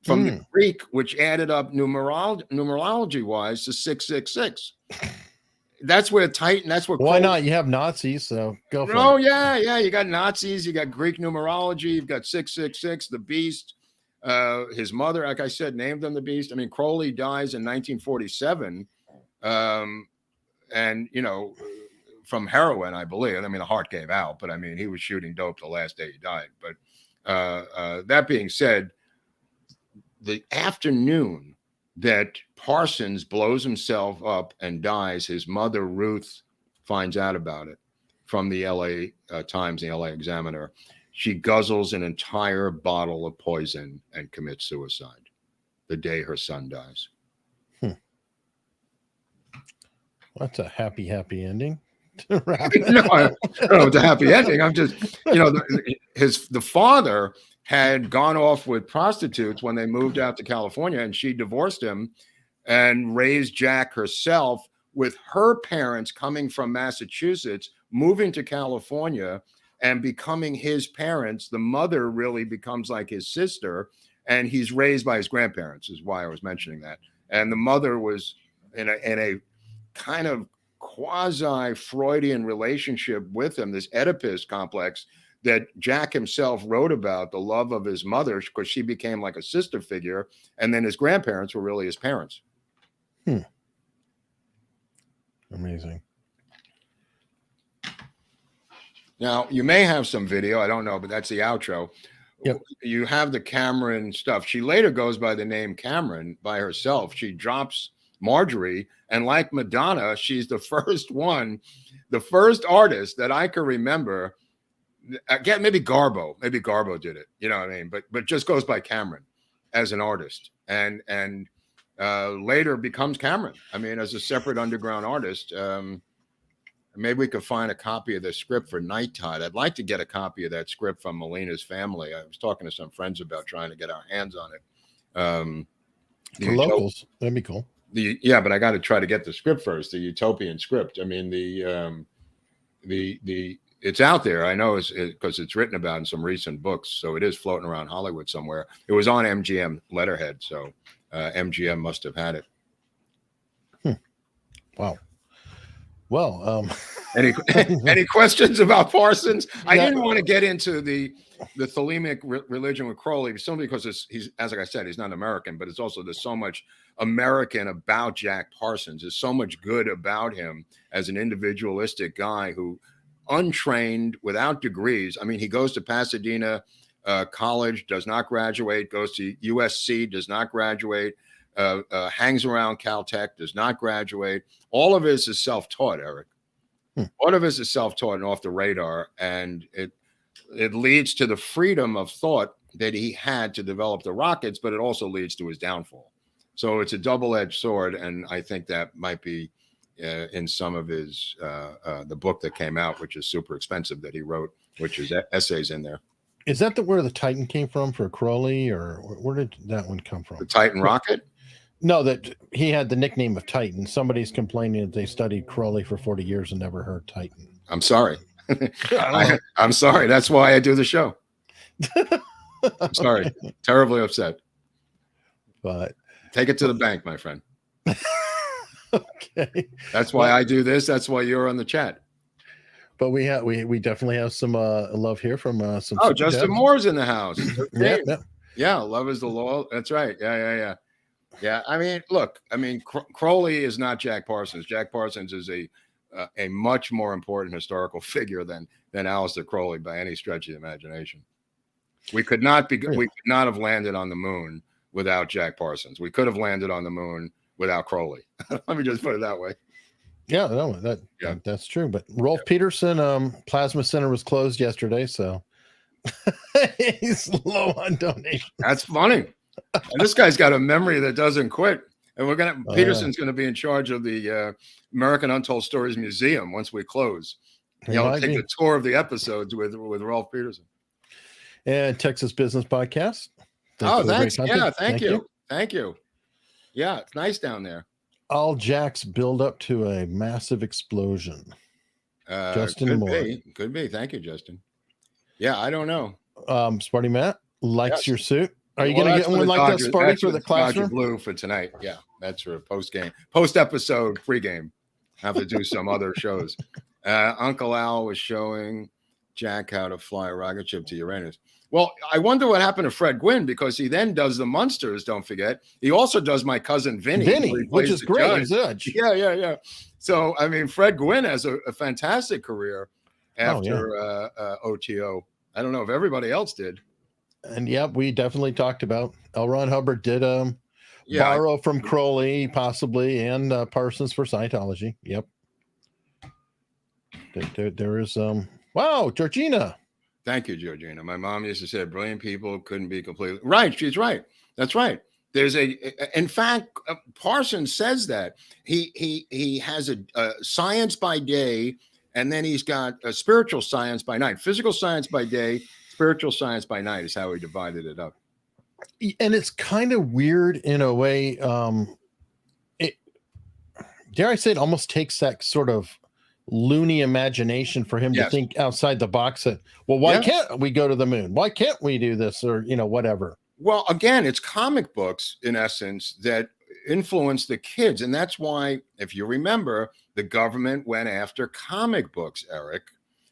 from the Greek, which added up numerology-wise to 666. That's where Titan. That's where. Why not? You have Nazis, so go for it. Oh yeah. You got Nazis. You got Greek numerology. You've got 666, the Beast. His mother, like I said, named him the Beast. I mean, Crowley dies in 1947, and from heroin, I believe. I mean, the heart gave out, but I mean, he was shooting dope the last day he died. But that being said, the afternoon that Parsons blows himself up and dies, his mother, Ruth, finds out about it from the LA Times, the LA Examiner. She guzzles an entire bottle of poison and commits suicide the day her son dies. That's a happy ending. No, it's a happy ending. I'm just, the father had gone off with prostitutes when they moved out to California, and she divorced him and raised Jack herself with her parents coming from Massachusetts, moving to California and becoming his parents. The mother really becomes like his sister, and he's raised by his grandparents, is why I was mentioning that. And the mother was in a kind of quasi-Freudian relationship with him, this Oedipus complex that Jack himself wrote about, the love of his mother, because she became like a sister figure, and then his grandparents were really his parents. Amazing. Now, you may have some video, I don't know, but that's the outro. Yep. You have the Cameron stuff. She later goes by the name Cameron by herself. She drops Marjorie, and like Madonna, she's the first one, the first artist that I can remember. Again, maybe Garbo did it, you know what I mean? But just goes by Cameron as an artist, and later becomes Cameron. I mean, as a separate underground artist. Maybe we could find a copy of the script for Night Tide. I'd like to get a copy of that script from Melina's family. I was talking to some friends about trying to get our hands on it. For locals, that'd be cool. Yeah, but I got to try to get the script first, the utopian script. I mean, it's out there. I know because it's written about in some recent books, so it is floating around Hollywood somewhere. It was on MGM letterhead, so MGM must have had it. Wow. Well, any questions about Parsons? I didn't want to get into the Thelemic religion with Crowley, simply because he's, as like I said, he's not American, but it's also there's so much American about Jack Parsons. There's so much good about him as an individualistic guy who, untrained, without degrees. I mean, he goes to Pasadena College, does not graduate, goes to USC, does not graduate, hangs around Caltech, does not graduate. All of this is self-taught, Eric. All of this is self-taught and off the radar, and it leads to the freedom of thought that he had to develop the rockets, but it also leads to his downfall. So it's a double-edged sword, and I think that might be in some of his the book that came out, which is super expensive, that he wrote, which is essays in there. Is that where the Titan came from for Crowley, or where did that one come from? The Titan rocket? No, that he had the nickname of Titan. Somebody's complaining that they studied Crowley for 40 years and never heard Titan. I'm sorry. I'm sorry. That's why I do the show. I'm sorry. Terribly upset. But take it to the bank, my friend. Okay. That's why I do this. That's why you're on the chat. But we definitely have some love here from some. Oh, Justin Moore's in the house. Yeah. Love is the law. That's right. Yeah. I mean, look. I mean, Crowley is not Jack Parsons. Jack Parsons is a much more important historical figure than Aleister Crowley by any stretch of the imagination. We could not have landed on the moon without Jack Parsons. We could have landed on the moon without Crowley. Let me just put it that way. Yeah, no, that's true. But Rolf Peterson Plasma Center was closed yesterday, so he's low on donations. That's funny. And this guy's got a memory that doesn't quit. And Peterson's going to be in charge of the American Untold Stories Museum once we close. He'll take a tour of the episodes with Rolf Peterson. And Texas Business Podcast. Thanks. Yeah, thank you. Thank you. Yeah, it's nice down there. All Jacks build up to a massive explosion. Justin Moore. Could be. Thank you, Justin. Yeah, I don't know. Sparty Matt likes your suit. Are you going to get one like that, Sparty, for the classroom? Blue for tonight. Yeah, that's for a post-episode pregame. Have to do some other shows. Uncle Al was showing Jack how to fly a rocket ship to Uranus. Well, I wonder what happened to Fred Gwynn, because he then does the Munsters, don't forget. He also does My Cousin Vinny, which is great. Judge. Yeah. So, I mean, Fred Gwynn has a fantastic career after OTO. I don't know if everybody else did. And we definitely talked about L. Ron Hubbard did borrow from Crowley, possibly, and Parsons for Scientology. Yep. There is wow, Georgina. Thank you, Georgina. My mom used to say brilliant people couldn't be completely right. She's right. That's right. There's in fact, Parsons says that he has a science by day, and then he's got a spiritual science by night. Physical science by day, spiritual science by night is how he divided it up. And it's kind of weird in a way. dare I say, it almost takes that sort of loony imagination for him to think outside the box that, well, why can't we go to the moon? Why can't we do this? Or, whatever. Well, again, it's comic books in essence that influence the kids. And that's why, if you remember, the government went after comic books, Eric.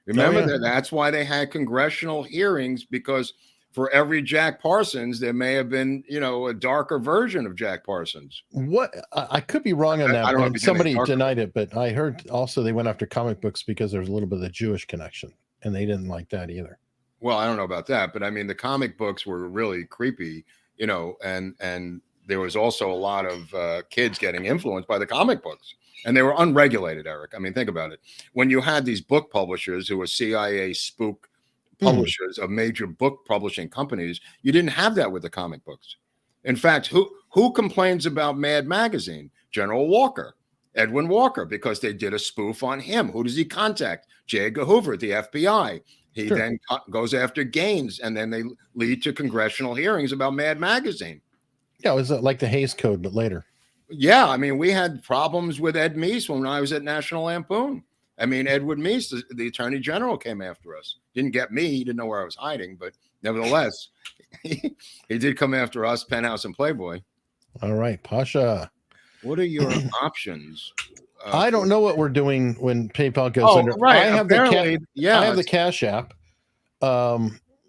Remember that's why they had congressional hearings, because for every Jack Parsons, there may have been, a darker version of Jack Parsons. What I could be wrong on that. I don't know, somebody denied it, but I heard also they went after comic books because there's a little bit of the Jewish connection, and they didn't like that either. Well, I don't know about that, but I mean, the comic books were really creepy, and there was also a lot of kids getting influenced by the comic books. And they were unregulated, Eric. I mean, think about it. When you had these book publishers who were CIA spook publishers of major book publishing companies, you didn't have that with the comic books. In fact, who complains about Mad Magazine? General Walker, Edwin Walker, because they did a spoof on him. Who does he contact? J. Edgar Hoover at the FBI. He then goes after Gaines, and then they lead to congressional hearings about Mad Magazine. Yeah, it was like the Hays Code, but later. Yeah, I mean, we had problems with Ed Meese when I was at National Lampoon. I mean, Edward Meese, the Attorney General, came after us. Didn't get me. He didn't know where I was hiding, but nevertheless, he did come after us, Penthouse and Playboy. All right, Pasha. What are your options? I don't know what we're doing when PayPal goes under. Right. I have the Cash App.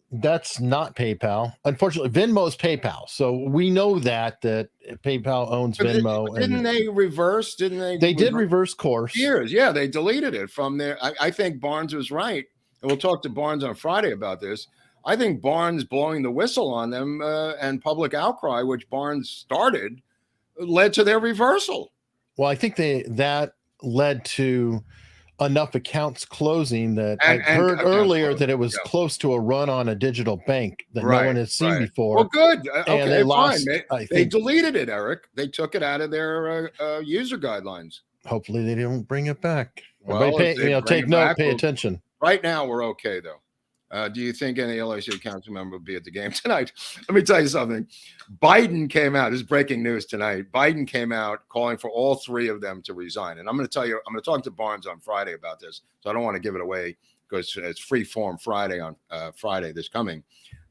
That's not PayPal. Unfortunately, Venmo is PayPal. So we know that PayPal owns Venmo. Didn't they reverse? Didn't they? They did reverse course. Years. Yeah, they deleted it from there. I think Barnes was right. And we'll talk to Barnes on Friday about this. I think Barnes blowing the whistle on them and public outcry, which Barnes started, led to their reversal. Well, I think that led to enough accounts closing that I heard earlier that it was close to a run on a digital bank that no one had seen before. Well, good. Okay, and they lost. They deleted it, Eric. They took it out of their user guidelines. Hopefully, they don't bring it back. Well, take note, pay attention. Right now, we're okay though. Do you think any LSU council member will be at the game tonight? Let me tell you something. Biden came out. This is breaking news tonight. Biden came out calling for all three of them to resign. And I'm going to tell you, I'm going to talk to Barnes on Friday about this. So I don't want to give it away because it's free form Friday on Friday this coming.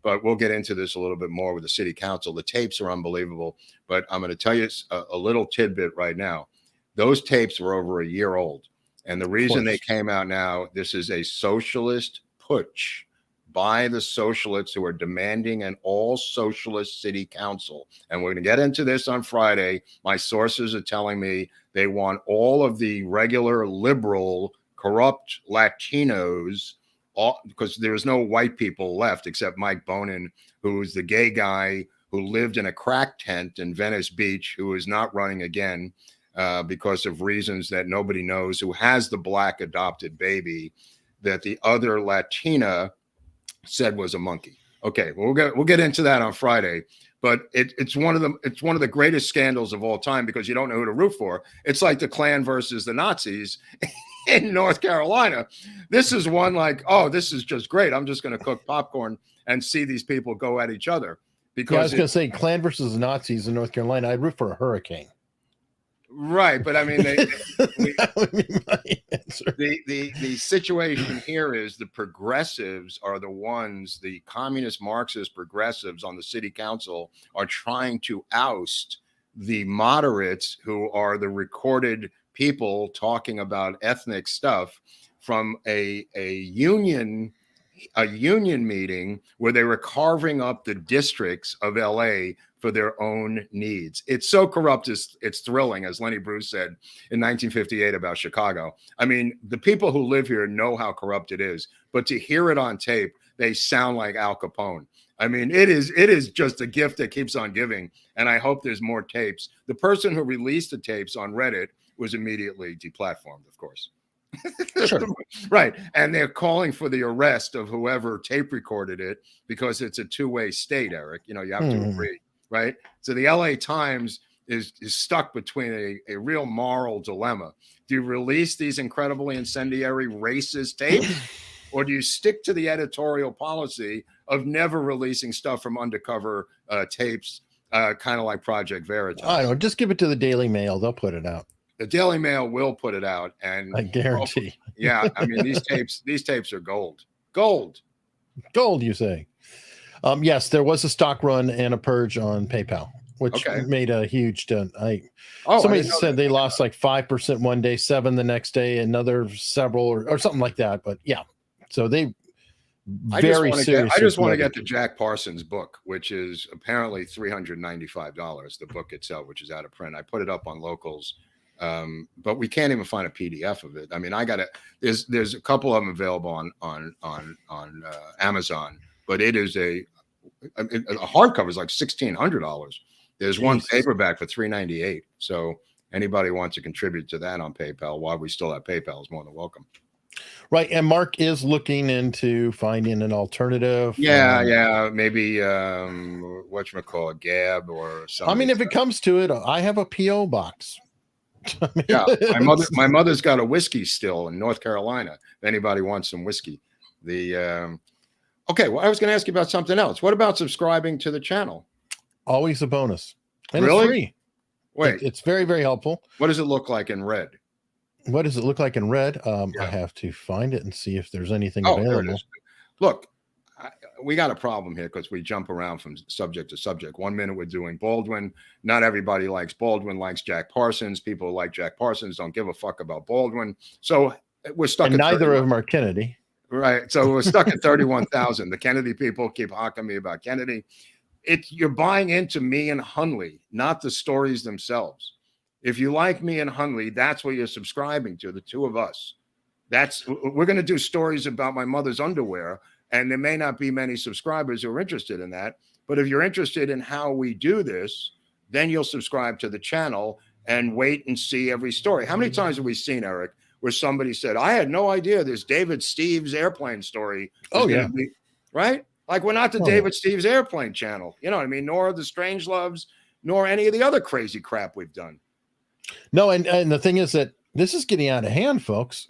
But we'll get into this a little bit more with the city council. The tapes are unbelievable. But I'm going to tell you a little tidbit right now. Those tapes were over a year old. And the reason they came out now, this is a socialist putsch by the socialists who are demanding an all-socialist city council. And we're going to get into this on Friday. My sources are telling me they want all of the regular liberal, corrupt Latinos, because there's no white people left except Mike Bonin, who's the gay guy who lived in a crack tent in Venice Beach, who is not running again because of reasons that nobody knows, who has the black adopted baby that the other Latina said was a monkey. Okay, well, we'll get into that on Friday, but it's one of the greatest scandals of all time because you don't know who to root for. It's like the Klan versus the Nazis in North Carolina. This is one like, oh, this is just great. I'm just going to cook popcorn and see these people go at each other. Because I was going to say Klan versus the Nazis in North Carolina. I'd root for a hurricane. Right, but I mean, that would be my answer. The situation here is the progressives are the ones, the communist Marxist progressives on the city council are trying to oust the moderates who are the recorded people talking about ethnic stuff from a union meeting where they were carving up the districts of LA for their own needs. It's so corrupt, it's thrilling, as Lenny Bruce said in 1958 about Chicago. I mean, the people who live here know how corrupt it is, but to hear it on tape, they sound like Al Capone. I mean, it is just a gift that keeps on giving, and I hope there's more tapes. The person who released the tapes on Reddit was immediately deplatformed, of course. Sure. Right. And they're calling for the arrest of whoever tape recorded it because it's a two-way state, Eric. You have to agree. Right. So the LA Times is stuck between a real moral dilemma. Do you release these incredibly incendiary racist tapes, or do you stick to the editorial policy of never releasing stuff from undercover tapes, kind of like Project Veritas? I don't know. Just give it to the Daily Mail. They'll put it out. The Daily Mail will put it out, and I guarantee. Yeah, I mean these tapes are gold. Gold, you say? Yes, there was a stock run and a purge on PayPal, which made a huge dent. Somebody said they lost like 5% one day, 7% the next day, another several or something like that. But yeah, so they I just want to get the Jack Parsons book, which is apparently $395. The book itself, which is out of print. I put it up on Locals, but we can't even find a PDF of it. I mean, there's a couple of them available on Amazon, but it is a hardcover is like $1,600. There's one paperback for $398. So anybody wants to contribute to that on PayPal while we still have PayPal is more than welcome. Right, and Mark is looking into finding an alternative. Yeah, maybe whatchamacallit, Gab or something. I mean, if it comes to it, I have a PO box. Yeah, my mother's got a whiskey still in North Carolina. If anybody wants some whiskey, okay. Well, I was going to ask you about something else. What about subscribing to the channel? Always a bonus, and really? It's free. Wait, it's very, very helpful. What does it look like in red? What does it look like in red? I have to find it and see if there's anything available. There it is. Look, we got a problem here because we jump around from subject to subject. 1 minute we're doing Baldwin. Not everybody likes Baldwin, likes Jack Parsons. People who like Jack Parsons don't give a fuck about Baldwin. So we're stuck. And neither of them are Kennedy. Right. So we're stuck at 31,000. The Kennedy people keep hawking me about Kennedy. You're buying into me and Hunley, not the stories themselves. If you like me and Hunley, that's what you're subscribing to, the two of us. We're going to do stories about my mother's underwear, and there may not be many subscribers who are interested in that. But if you're interested in how we do this, then you'll subscribe to the channel and wait and see every story. How many times have we seen, Eric, where somebody said, I had no idea this David Steves airplane story. Right? Like, we're not the David Steves airplane channel. You know what I mean? Nor the Strangeloves, nor any of the other crazy crap we've done. No, and the thing is that this is getting out of hand, folks.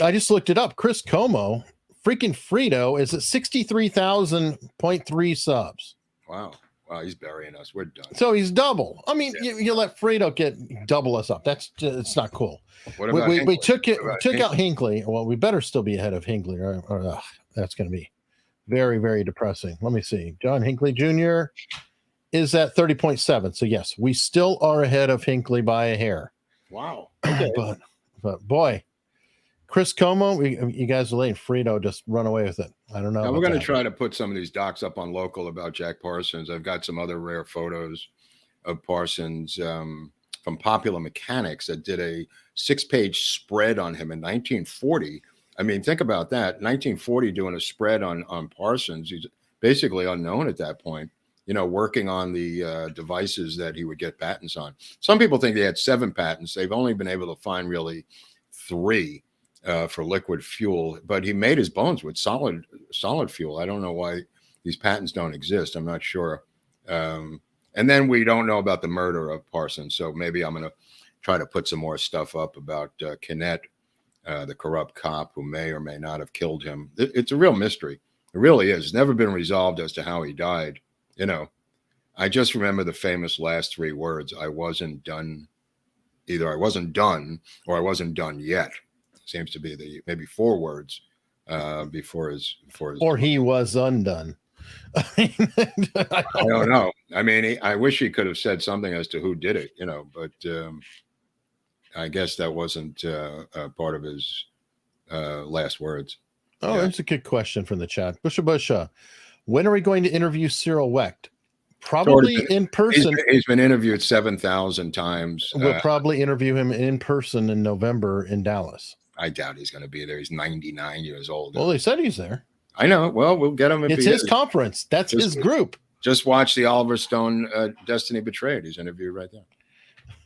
I just looked it up. Chris Como, freaking Frito, is at 63,000.3 subs. Wow, he's burying us. We're done. So he's double. I mean, you let Frito double us up. It's not cool. What about we took out Hinckley. Well, we better still be ahead of Hinckley, or that's going to be very, very depressing. Let me see. John Hinckley Jr. is at 30.7. So yes, we still are ahead of Hinckley by a hair. Wow. Okay. but boy, Chris Como, you guys are letting Frito just run away with it. I don't know. Now we're going to try to put some of these docs up on Local about Jack Parsons. I've got some other rare photos of Parsons from Popular Mechanics that did a 6-page spread on him in 1940. I mean, think about that. 1940 doing a spread on Parsons. He's basically unknown at that point. Working on the devices that he would get patents on. Some people think they had 7 patents. They've only been able to find really 3 for liquid fuel, but he made his bones with solid fuel. I don't know why these patents don't exist. I'm not sure. And then we don't know about the murder of Parsons. So maybe I'm going to try to put some more stuff up about Kinnett, the corrupt cop who may or may not have killed him. It's a real mystery. It really is. It's never been resolved as to how he died. I just remember the famous last 3 words. I wasn't done. Either I wasn't done or I wasn't done yet. Seems to be maybe 4 words before his. Or he was undone. I don't know. I mean, I wish he could have said something as to who did it, but I guess that wasn't part of his last words. Oh, that's a good question from the chat. Busha. When are we going to interview Cyril Wecht? Probably in person. He's been interviewed 7,000 times. We'll probably interview him in person in November in Dallas. I doubt he's going to be there. He's 99 years old. Well, they said he's there. I know. Well, we'll get him. It's his conference. That's his group. Just watch the Oliver Stone Destiny Betrayed. He's interviewed right there.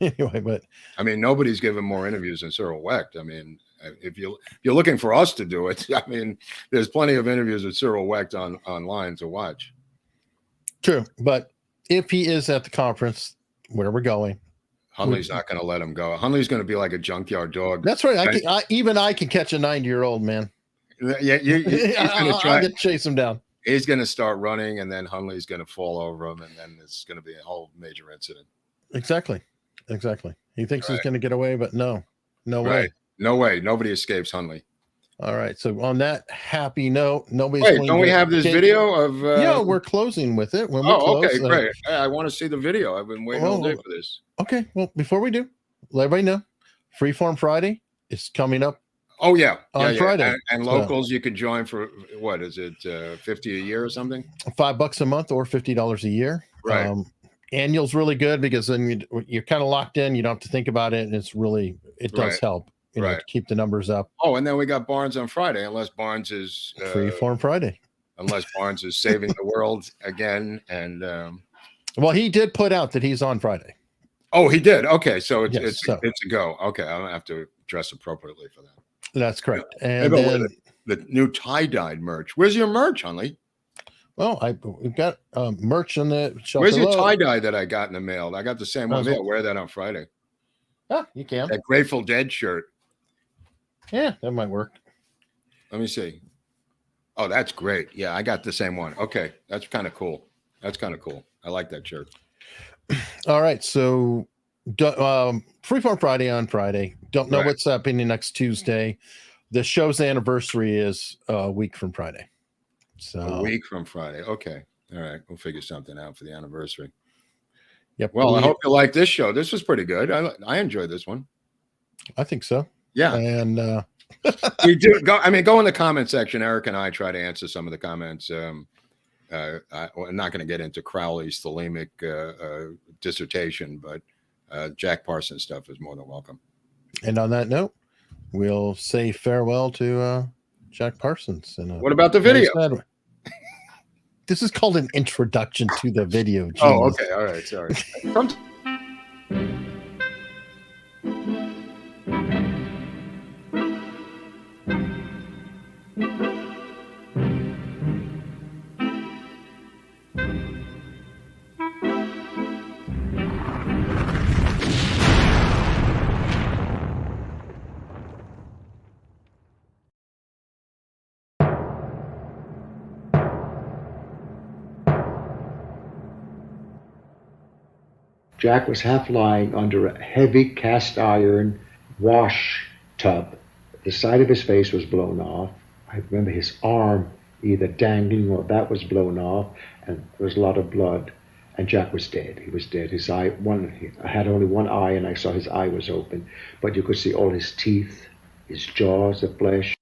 Anyway, but I mean, nobody's given more interviews than Cyril Wecht. I mean, if you're looking for us to do it, I mean, there's plenty of interviews with Cyril Wecht online to watch. True, but if he is at the conference, where we're going, Hunley's not going to let him go. Hunley's going to be like a junkyard dog. That's right. I can catch a 90-year-old man. Yeah, he's going to try to chase him down. He's going to start running, and then Hunley's going to fall over him, and then it's going to be a whole major incident. Exactly. He thinks he's going to get away, but no way. No way. Nobody escapes Hunley. All right. So on that happy note, nobody's. Wait, don't we have this video of? Yeah, we're closing with it. When we close, okay, great. I want to see the video. I've been waiting all day for this. Okay. Well, before we do, let everybody know, Freeform Friday is coming up. Oh yeah, on Friday. And locals, you could join for what is it, $50 a year or something? $5 a month or $50 a year. Right. Annual's really good because then you're kind of locked in. You don't have to think about it, and it does help. To keep the numbers up. Oh, and then we got Barnes on Friday, unless Barnes is Freeform Friday. Unless Barnes is saving the world again, and well, he did put out that he's on Friday. Oh, he did. Okay, so it's a go. Okay, I'm gonna have to dress appropriately for that. That's correct. Yeah. And then the new tie-dyed merch. Where's your merch, Hunley? Well, we've got merch on the shelf. Where's your tie-dye that I got in the mail? I got the same one. I'll wear that on Friday. Oh, you can. That Grateful Dead shirt. Yeah, that might work. Let me see. Oh, that's great. Yeah, I got the same one. Okay, that's kind of cool. I like that shirt. All right, so Freeform Friday on Friday. Don't know what's happening next Tuesday. The show's anniversary is a week from Friday. So a week from Friday. Okay. All right. We'll figure something out for the anniversary. Yep. Well, I hope you like this show. This was pretty good. I enjoyed this one. I think so. Yeah. And we do go. I mean, go in the comment section. Eric and I try to answer some of the comments. I'm not going to get into Crowley's thelemic dissertation, but Jack Parsons stuff is more than welcome. And on that note, we'll say farewell to Jack Parsons. And what about the video? This is called an introduction to the video. Geez. Oh, okay. All right. Sorry. Jack was half lying under a heavy cast iron wash tub. The side of his face was blown off. I remember his arm either dangling or that was blown off, and there was a lot of blood. And Jack was dead. He was dead. His eye, I had only one eye, and I saw his eye was open, but you could see all his teeth, his jaws, the flesh.